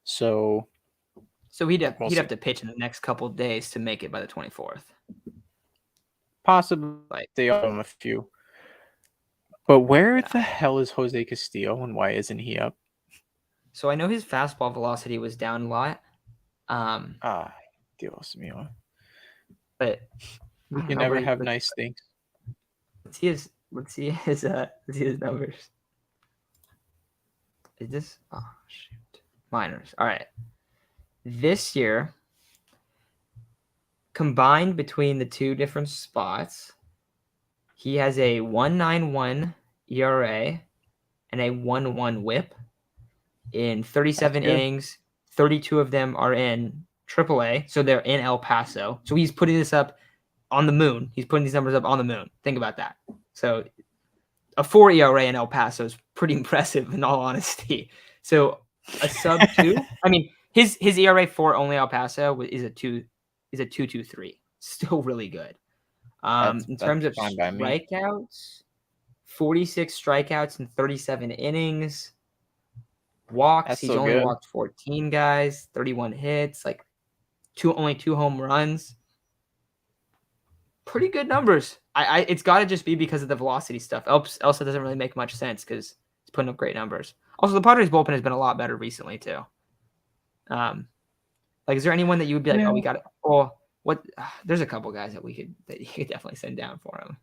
So he'd have to pitch in the next couple of days to make it by the 24th. Possibly, they owe him a few. But where the hell is Jose Castillo, and why isn't he up? So I know his fastball velocity was down a lot. Dios mío. But we can never have nice things. Let's see his numbers. Is this? Oh shoot, minors. All right. This year, combined between the two different spots, he has a 1.91 ERA and a 1.1 WHIP in 37 innings. 32 of them are in AAA, so they're in El Paso. So he's putting this up on the moon. He's putting these numbers up on the moon. Think about that. So a 4 ERA in El Paso is pretty impressive, in all honesty. So a sub 2. I mean, his ERA for only El Paso is a 2.23. Still really good. In terms of strikeouts, 46 strikeouts in 37 innings. Walks, he's only walked 14 guys, 31 hits, like only 2 home runs. Pretty good numbers. It's got to just be because of the velocity stuff. Else it doesn't really make much sense because he's putting up great numbers. Also, the Padres bullpen has been a lot better recently too. Is there anyone that you would be like, oh, we got it? Oh, what? There's a couple guys that you could definitely send down for him.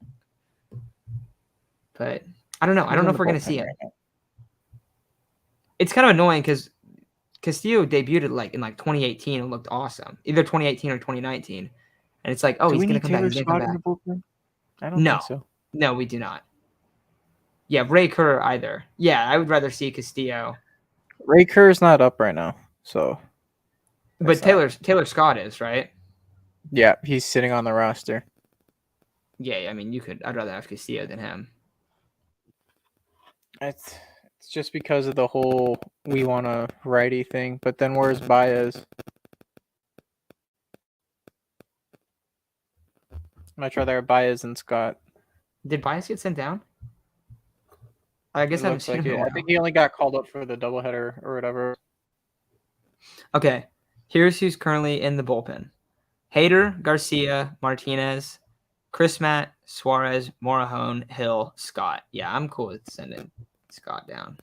But I don't know. I don't know if we're gonna see it. It's kind of annoying because Castillo debuted in 2018 and looked awesome. Either 2018 or 2019. And it's like, oh, he's going to come back. He's going to come back. I don't think so. No, we do not. Yeah, Ray Kerr either. Yeah, I would rather see Castillo. Ray Kerr's not up right now, so. But Taylor Scott is, right? Yeah, he's sitting on the roster. Yeah, I mean, I'd rather have Castillo than him. It's just because of the whole we want a righty thing. But then where's Baez? Much rather Baez than Scott. Did Baez get sent down? I guess I haven't seen him. I think he only got called up for the doubleheader or whatever. Okay, here's who's currently in the bullpen: Hader, Garcia, Martinez, Chris Matt, Suarez, Morejon, Hill, Scott. Yeah, I'm cool with sending Scott down.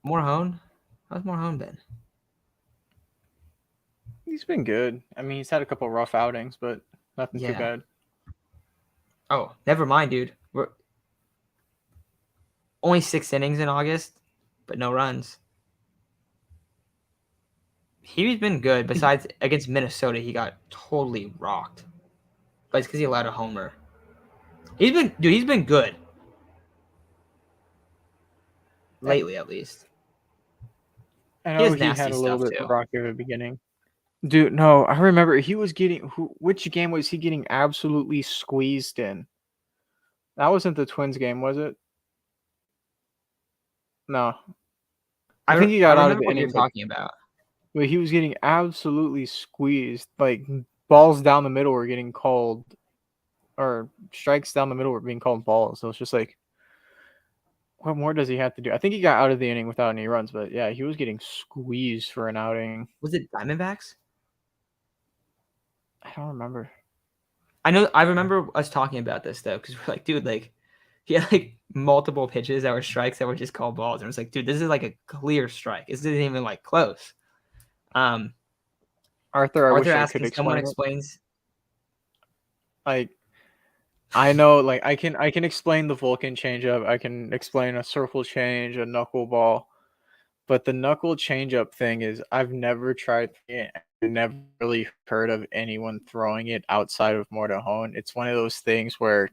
Morejon? How's Morejon been? He's been good. I mean, he's had a couple rough outings, but nothing too bad. Oh, never mind, dude. We're only 6 innings in August, but no runs. He's been good. Besides, against Minnesota, he got totally rocked. But it's because he allowed a homer. He's been good. Lately, at least. I know he had a little bit rocky at the beginning. Dude, no, I remember he was getting. Which game was he getting absolutely squeezed in? That wasn't the Twins game, was it? No. I think he got out of the inning. What you're talking about. But he was getting absolutely squeezed. Like, balls down the middle were getting called, or strikes down the middle were being called balls. So it's just like, what more does he have to do? I think he got out of the inning without any runs, but yeah, he was getting squeezed for an outing. Was it Diamondbacks? I don't remember. I remember us talking about this though, because we're like, dude, like he had multiple pitches that were strikes that were just called balls, and it's like, dude, this is like a clear strike. This isn't even close. Arthur, I wish I could explain. Someone explains. I know, I can explain the Vulcan changeup. I can explain a circle change, a knuckleball, But the knuckle changeup thing is I've never tried it. I've never really heard of anyone throwing it outside of Mortahone. It's one of those things where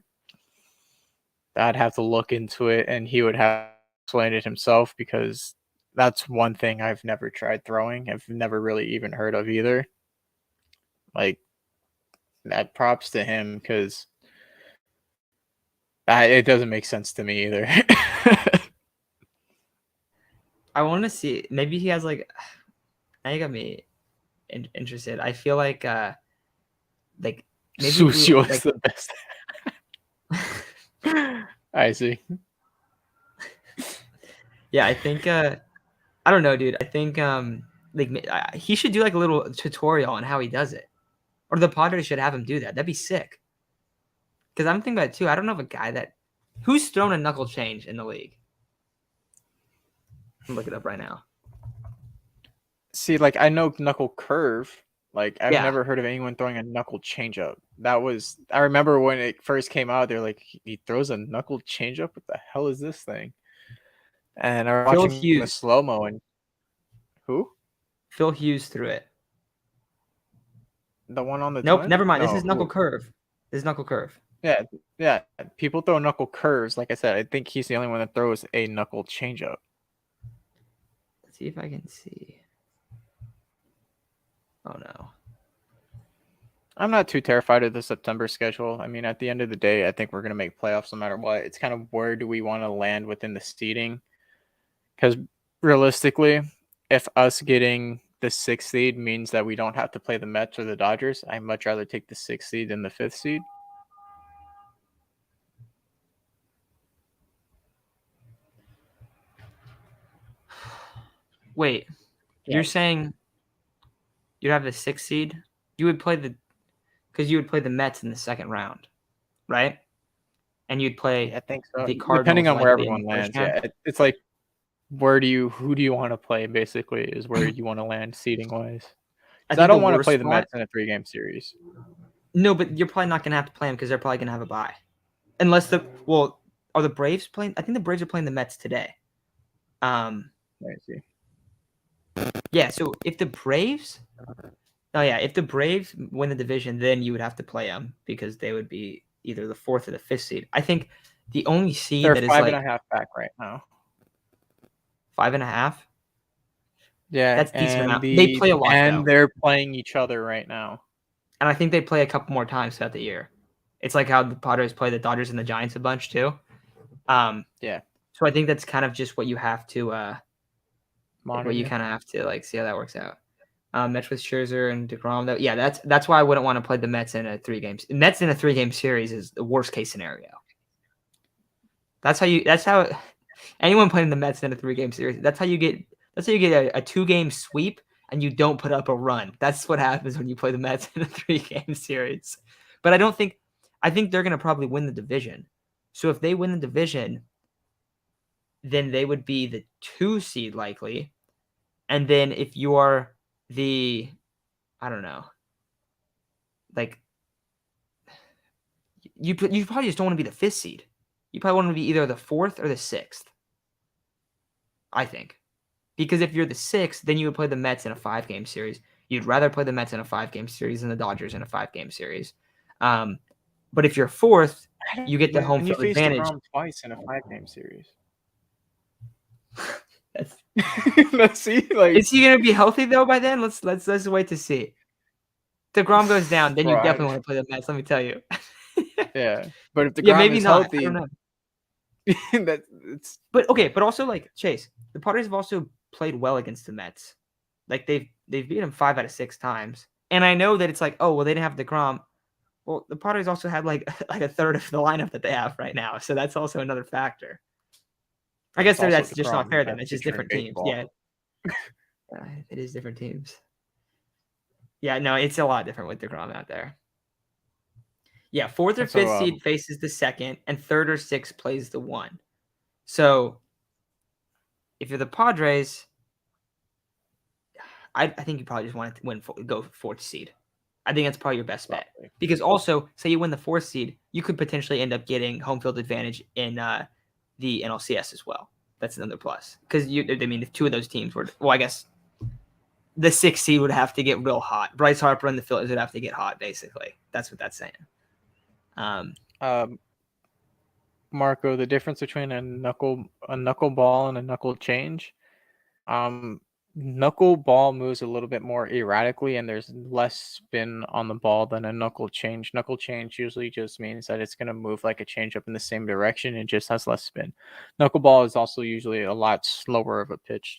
I'd have to look into it and he would have to explain it himself because that's one thing I've never tried throwing. I've never really even heard of either. Like, that props to him because it doesn't make sense to me either. I want to see. Maybe he has like. Now you got me interested. I feel like maybe Susio is the best. I see. Yeah, I think I don't know, dude. I think he should do like a little tutorial on how he does it, or the Padres should have him do that. That'd be sick. Because I'm thinking about it too. I don't know of a guy who's thrown a knuckle change in the league. I'm looking it up right now. See, like I know knuckle curve. Like I've Yeah. never heard of anyone throwing a knuckle changeup. I remember when it first came out, they're like, he throws a knuckle changeup. What the hell is this thing? And I was Phil watching the Hughes. slow mo and who? Phil Hughes threw it. The one on the Nope, Twins? never mind. No, This is knuckle who? curve. This is knuckle curve. Yeah. People throw knuckle curves. Like I said, I think he's the only one that throws a knuckle changeup. Let's see if I can see. Oh no. I'm not too terrified of the September schedule. I mean, at the end of the day, I think we're going to make playoffs no matter what. It's kind of where do we want to land within the seeding? Because realistically, if us getting the 6th seed means that we don't have to play the Mets or the Dodgers, I'd much rather take the 6th seed than the 5th seed. Wait, you're saying you'd have the 6th seed? You would play because you would play the Mets in the second round, right? And you'd play I think so. the Cardinals Depending on where likely in everyone the first lands. round. Yeah, it's like who do you want to play? Basically, is where you want to land seeding wise. Because I don't want to play the Mets in a 3-game series. No, but you're probably not going to have to play them because they're probably going to have a bye, unless are the Braves playing? I think the Braves are playing the Mets today. I see. Yeah, so if the Braves win the division, then you would have to play them because they would be either the 4th or the 5th seed. I think the only seed They're that is 5.5 back right now. 5.5. Yeah, that's decent amount. They play a lot, and though. they're playing each other right now. And I think they play a couple more times throughout the year. It's like how the Padres play the Dodgers and the Giants a bunch too. Yeah. So I think that's kind of just what you have to monitor. what you kind of have to like see how that works out. Mets with Scherzer and DeGrom. Though, yeah, that's why I wouldn't want to play the Mets in a 3-game. Mets in a 3-game series is the worst case scenario. That's how anyone playing the Mets in a 3-game series. That's how you get a 2-game sweep and you don't put up a run. That's what happens when you play the Mets in a 3-game series. But I think they're going to probably win the division. So if they win the division, then they would be the 2 seed likely. And then if you are the, I don't know, like you probably just don't want to be the 5th seed. You probably want to be either the 4th or the 6th. I think. Because if you're the 6th, then you would play the Mets in a 5-game series. You'd rather play the Mets in a 5-game series than the Dodgers in a 5-game series. But if you're 4th, you get the home field advantage. DeGrom twice in a 5-game series. Let's see. Like, is he gonna be healthy though by then? Let's wait to see. DeGrom goes down, then you definitely want to play the Mets. Let me tell you. Yeah, but if DeGrom is healthy, I don't know. But also like Chase, the Padres have also played well against the Mets. Like they've beat them 5 out of 6 times, and I know that it's like, oh well, they didn't have DeGrom. Well, the Padres also had like a third of the lineup that they have right now, so that's also another factor. I guess that's just not fair then. It's just different teams. Yeah. It is different teams. Yeah, no, it's a lot different with DeGrom out there. Yeah, 4th or 5th seed faces the 2nd, and 3rd or 6th plays the 1. So if you're the Padres, I think you probably just want to go 4th seed. I think that's probably your best bet. Because also, say you win the 4th seed, you could potentially end up getting home field advantage in the NLCS as well. That's another plus. Because if two of those teams were, well, I guess the 6th seed would have to get real hot. Bryce Harper and the Phillies would have to get hot, basically. That's what that's saying. Marco, the difference between a knuckleball and a knuckle change. Knuckleball moves a little bit more erratically, and there's less spin on the ball than a knuckle change. Knuckle change usually just means that it's going to move like a changeup in the same direction. It just has less spin. Knuckleball is also usually a lot slower of a pitch.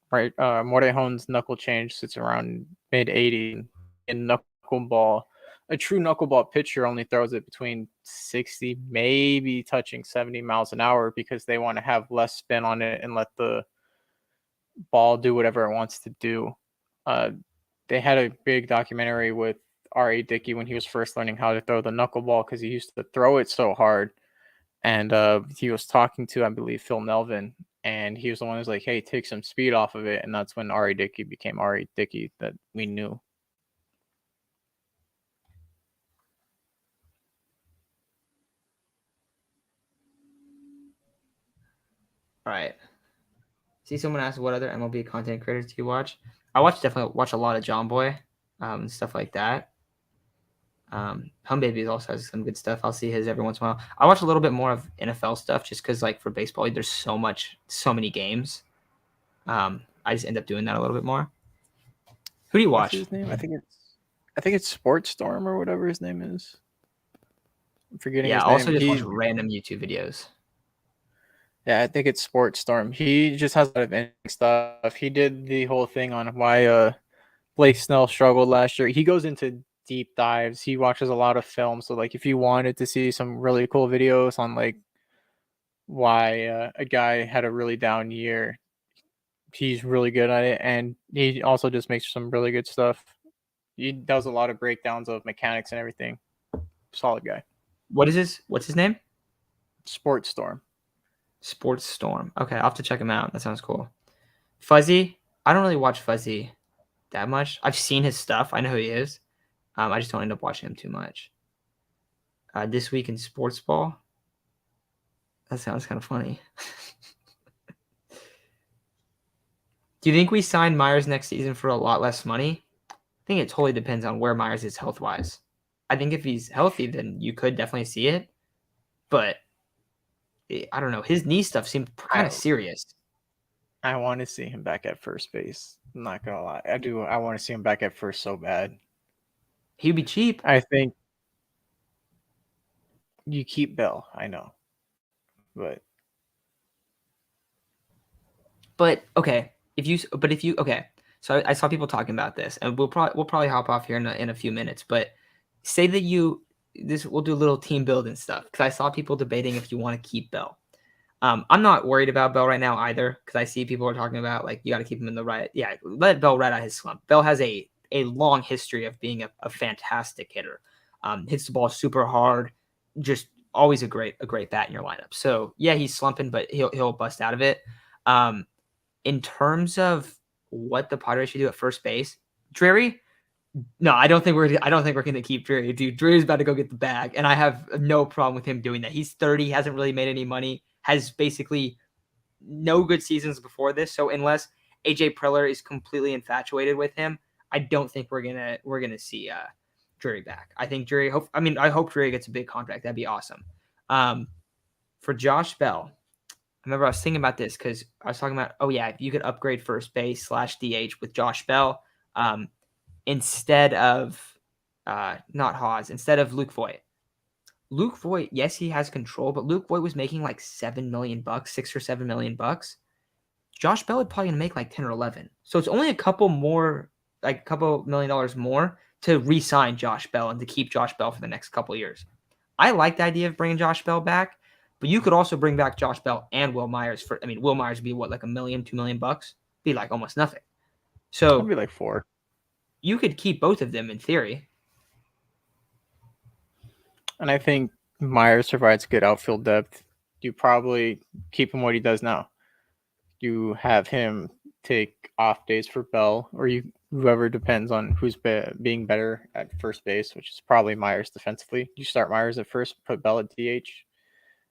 Right, Morejon's knuckle change sits around mid 80, and knuckleball. A true knuckleball pitcher only throws it between 60, maybe touching 70 miles an hour because they want to have less spin on it and let the ball do whatever it wants to do. They had a big documentary with R.A. Dickey when he was first learning how to throw the knuckleball because he used to throw it so hard. And he was talking to, I believe, Phil Melvin, and he was the one who's like, hey, take some speed off of it. And that's when R.A. Dickey became R.A. Dickey that we knew. All right. See, someone asked what other MLB content creators do you watch? I definitely watch a lot of John Boy, and stuff like that. Hum Babies also has some good stuff. I'll see his every once in a while. I watch a little bit more of NFL stuff just because, like, for baseball, there's so many games. I just end up doing that a little bit more. Who do you watch? What's his name? I think it's Sports Storm or whatever his name is. I'm forgetting his name. Also just watch random YouTube videos. Yeah, I think it's Sports Storm. He just has a lot of interesting stuff. He did the whole thing on why Blake Snell struggled last year. He goes into deep dives. He watches a lot of film. So, like, if you wanted to see some really cool videos on, like, why a guy had a really down year, he's really good at it. And he also just makes some really good stuff. He does a lot of breakdowns of mechanics and everything. Solid guy. What's his name? Sports Storm. Sports Storm. Okay, I'll have to check him out. That sounds cool. Fuzzy. I don't really watch Fuzzy that much. I've seen his stuff. I know who he is. I just don't end up watching him too much. This week in sports ball. That sounds kind of funny. Do you think we sign Myers next season for a lot less money? I think it totally depends on where Myers is health-wise. I think if he's healthy, then you could definitely see it. But I don't know. His knee stuff seemed kind of serious. I want to see him back at first base. I'm not going to lie. I do. I want to see him back at first so bad. He'd be cheap. I think you keep Bell. I know. But okay. Okay. So I saw people talking about this, and we'll probably hop off here in a few minutes. But say that we'll do a little team building stuff because I saw people debating if you want to keep Bell. I'm not worried about Bell right now either because I see people are talking about, like, you got to keep him in the right. Yeah, let Bell ride out his slump. Bell has a long history of being a fantastic hitter. Hits the ball super hard, just always a great bat in your lineup. So yeah, he's slumping, but he'll bust out of it. In terms of what the Padres should do at first base, Drury. No, I don't think we're going to keep Drury. Dude, Drury's about to go get the bag, and I have no problem with him doing that. He's 30, hasn't really made any money, has basically no good seasons before this. So unless AJ Preller is completely infatuated with him, I don't think we're gonna see Drury back. I think Drury. I hope Drury gets a big contract. That'd be awesome. For Josh Bell, I remember I was thinking about this because I was talking about, if you could upgrade first base /DH with Josh Bell, instead of not Haas, instead of Luke Voit. Luke Voit, yes, he has control, but Luke Voit was making like $7 million, $6 or $7 million. Josh Bell is probably gonna make like 10 or 11. So it's only a couple $million more to re-sign Josh Bell and to keep Josh Bell for the next couple of years. I like the idea of bringing Josh Bell back, but you could also bring back Josh Bell and Will Myers Will Myers would be what, like $1 million, $2 million? Be like almost nothing. So it'd be like 4. You could keep both of them in theory. And I think Myers provides good outfield depth. You probably keep him what he does now. You have him take off days for Bell, or whoever depends on who's being better at first base, which is probably Myers defensively. You start Myers at first, put Bell at DH,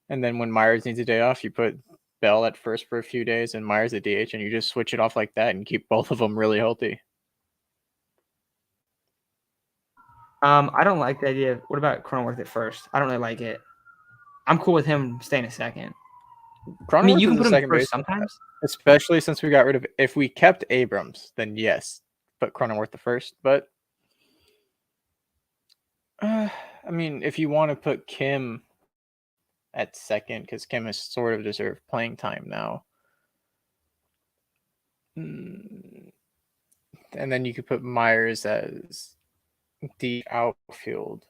and then when Myers needs a day off, you put Bell at first for a few days and Myers at DH, and you just switch it off like that and keep both of them really healthy. I don't like the idea. What about Cronenworth at first? I don't really like it. I'm cool with him staying a second. I mean, you can put him first sometimes. Especially since we got rid of. If we kept Abrams, then yes, put Cronenworth the first. But I mean, if you want to put Kim at second, because Kim has sort of deserved playing time now, and then you could put Myers as the outfield.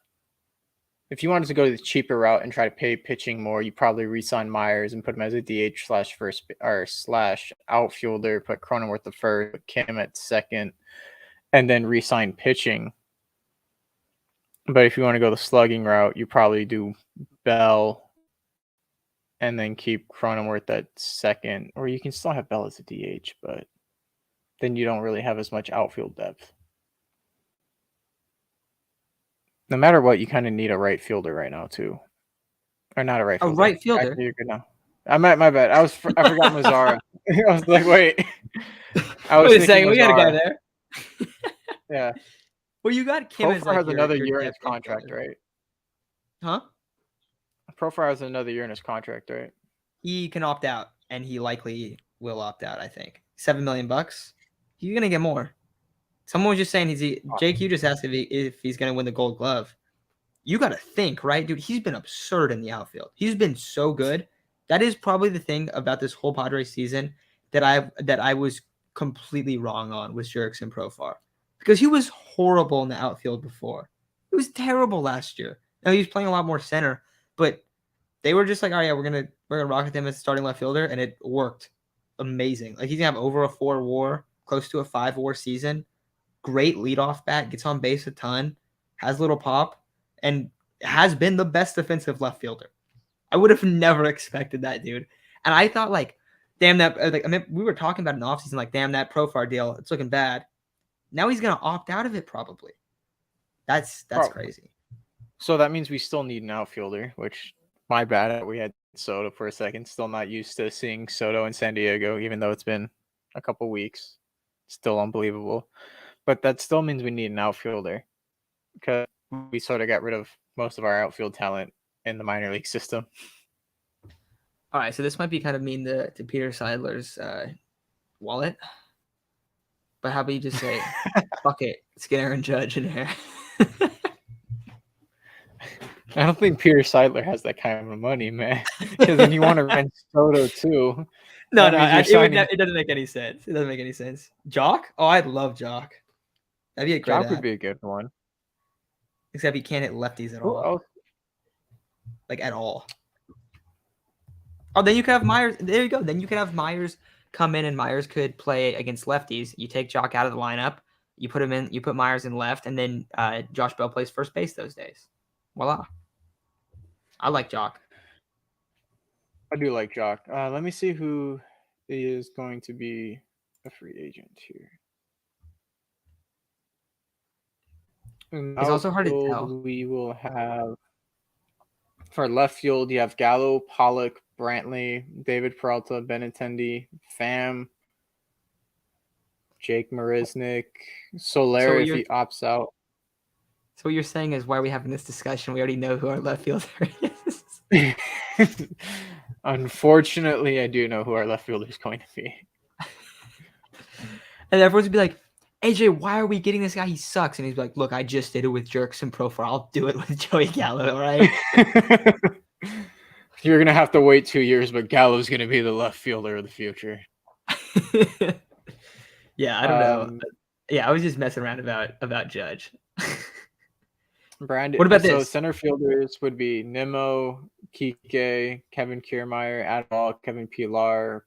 If you wanted to go the cheaper route and try to pay pitching more, you probably re-sign Myers and put him as a DH slash first or slash outfielder. Put Cronenworth the first, put Kim at second, and then re-sign pitching. But if you want to go the slugging route, you probably do Bell and then keep Cronenworth at second, or you can still have Bell as a DH, but then you don't really have as much outfield depth. No matter what, you kind of need a right fielder right now too, or not a right fielder. A right fielder. Actually, you're good now. My bad. I forgot Mazzara. I was like, wait. Wait a second, we got a guy there. Yeah. Well, you got Kim as Profar has another year in his contract, right? Huh? Profar has another year in his contract, right? He can opt out, and he likely will opt out. I think $7 million. He's gonna get more. Someone was just saying Jake. You just asked if he's gonna win the Gold Glove. You got to think, right, dude? He's been absurd in the outfield. He's been so good. That is probably the thing about this whole Padres season that I was completely wrong on with Jurickson Profar, because he was horrible in the outfield before. He was terrible last year. Now he was playing a lot more center, but they were just like, oh yeah, we're gonna rock with him as starting left fielder, and it worked amazing. Like he's gonna have over a 4 WAR, close to a 5 WAR season. Great leadoff bat, gets on base a ton, has a little pop, and has been the best defensive left fielder. I would have never expected that, dude. And I thought, like, damn that. Like, I mean, we were talking about an offseason, like, damn that Profar deal, it's looking bad. Now he's gonna opt out of it probably. That's crazy. So that means we still need an outfielder, which my bad. We had Soto for a second. Still not used to seeing Soto in San Diego, even though it's been a couple weeks. Still unbelievable. But that still means we need an outfielder, because we sort of got rid of most of our outfield talent in the minor league system. All right, so this might be kind of mean to Peter Seidler's wallet, but how about you just say, fuck it, let's get Aaron Judge in here. I don't think Peter Seidler has that kind of money, man. Because then you want to rent Soto too. No, it doesn't make any sense. It doesn't make any sense. Jock? Oh, I'd love Jock. That'd be a great Jock would be a good one. Except he can't hit lefties at all. Oh. Like, at all. Oh, then you could have Myers. There you go. Then you could have Myers come in, and Myers could play against lefties. You take Jock out of the lineup. You put him in. You put Myers in left, and then Josh Bell plays first base those days. Voila. I like Jock. I do like Jock. Let me see who is going to be a free agent here. It's also hard to tell. We will have, for left field, you have Gallo, Pollock, Brantley, David Peralta, Benintendi, Pham, Jake Marisnik, Soler if he opts out. So what you're saying is, why are we having this discussion? We already know who our left fielder is. Unfortunately, I do know who our left fielder is going to be. And everyone's going to be like, AJ, why are we getting this guy? He sucks. And he's like, look, I just did it with Jurickson Profar. I'll do it with Joey Gallo, all right? You're going to have to wait 2 years, but Gallo's going to be the left fielder of the future. Yeah, I don't know. Yeah, I was just messing around about Judge. Brandon, what about this? So center fielders would be Nimmo, Kike, Kevin Kiermaier, Adal, Kevin Pilar.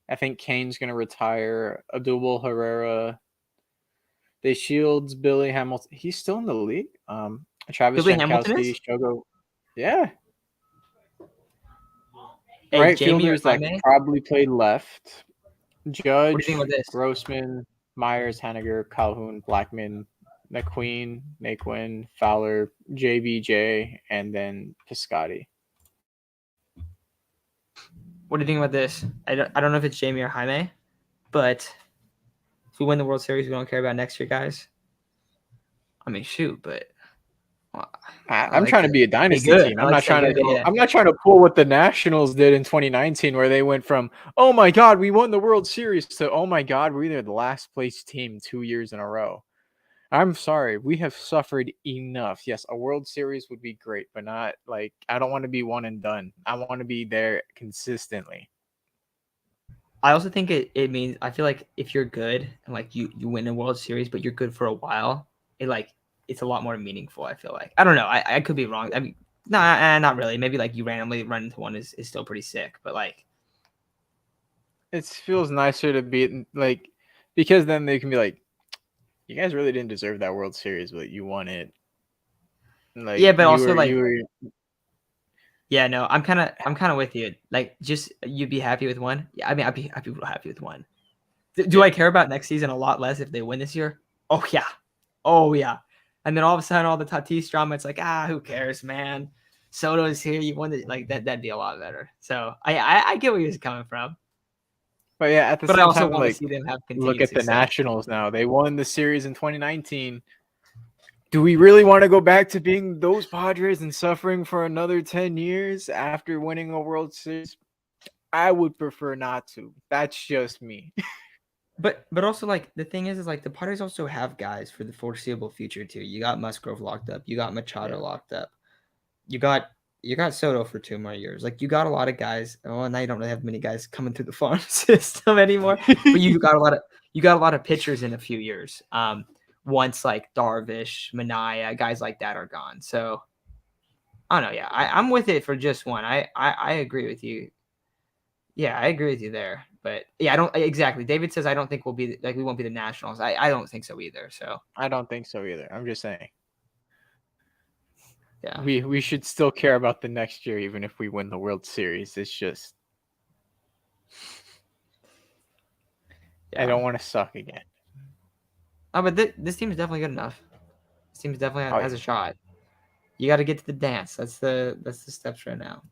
I think Kane's going to retire. Adubel Herrera. They Shields, Billy Hamilton. He's still in the league. Travis Jankowski, Shogo. Yeah. Hey, right Jamie fielders that probably played left. Judge, Grossman, Myers, Haniger, Calhoun, Blackman, Naquin, Fowler, JBJ, and then Piscotty. What do you think about this? I don't know if it's Jamie or Jaime, but if we win the World Series, we don't care about next year, guys. I mean, shoot, but well, I'm trying to be a dynasty good. team. I like to stay good. Yeah. I'm not trying to pull what the Nationals did in 2019, where they went from, oh my God, we won the World Series, to, oh my God, we're the last place team 2 years in a row. I'm sorry, we have suffered enough. Yes, a World Series would be great, but not like, I don't want to be one and done. I want to be there consistently. I also think it means, I feel like if you're good and like you win a World Series, but you're good for a while, it's a lot more meaningful. I feel like, I don't know. I could be wrong. I mean, no, not really. Maybe like you randomly run into one is still pretty sick, but like, It feels nicer to be like, because then they can be like, you guys really didn't deserve that World Series, but you won it. Like, yeah, but also like, you were. yeah, no, I'm kind of with you. Like, just you'd be happy with one. Yeah, I mean, I'd be real happy with one. Do I care about next season a lot less if they win this year? Oh yeah, oh yeah. And then all of a sudden, all the Tatis drama, it's like, who cares, man? Soto is here. You won it. Like that. That'd be a lot better. So I get where you're coming from. But yeah, at the But I same also time, want to like, see them have look continued at the success. Nationals now. They won the series in 2019. Do we really want to go back to being those Padres and suffering for another 10 years after winning a World Series? I would prefer not to. That's just me. But also, like, the thing is like the Padres also have guys for the foreseeable future too. You got Musgrove locked up. You got Machado locked up. You got Soto for 2 more years. Like, you got a lot of guys. Oh, now you don't really have many guys coming through the farm system anymore. But you got a lot of pitchers in a few years. Once like Darvish, Manaea, guys like that are gone. So I don't know. Yeah, I'm with it for just one. I agree with you. Yeah, I agree with you there. But yeah, I don't exactly. David says I don't think we won't be the Nationals. I don't think so either. So I don't think so either. I'm just saying. yeah, We should still care about the next year, even if we win the World Series. It's just, yeah. I don't want to suck again. Oh, but this team is definitely good enough. This team definitely has a shot. You got to get to the dance. That's the steps right now.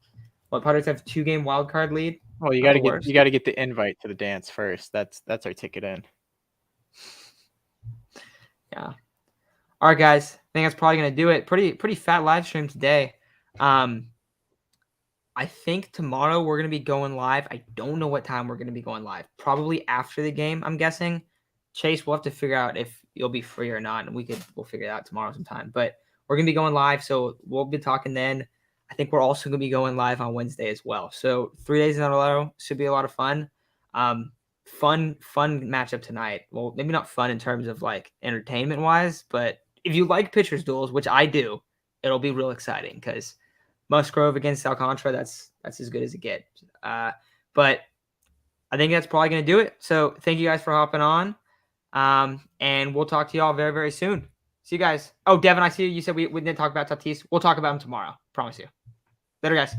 Well, Padres have 2-game wild card lead. Well, you got to get the invite to the dance first. That's our ticket in. Yeah. All right, guys. I think that's probably gonna do it. Pretty fat live stream today. I think tomorrow we're gonna be going live. I don't know what time we're gonna be going live. Probably after the game, I'm guessing. Chase, we'll have to figure out if you'll be free or not, and we'll figure it out tomorrow sometime. But we're gonna be going live, so we'll be talking then. I think we're also gonna be going live on Wednesday as well. So 3 days in a row should be a lot of fun. Fun matchup tonight. Well, maybe not fun in terms of like entertainment wise, but if you like pitchers duels, which I do, it'll be real exciting because Musgrove against Alcantara, that's as good as it gets. But I think that's probably going to do it. So thank you guys for hopping on. And we'll talk to you all very, very soon. See you guys. Oh, Devin, I see you said we didn't talk about Tatis. We'll talk about him tomorrow. Promise you. Later, guys.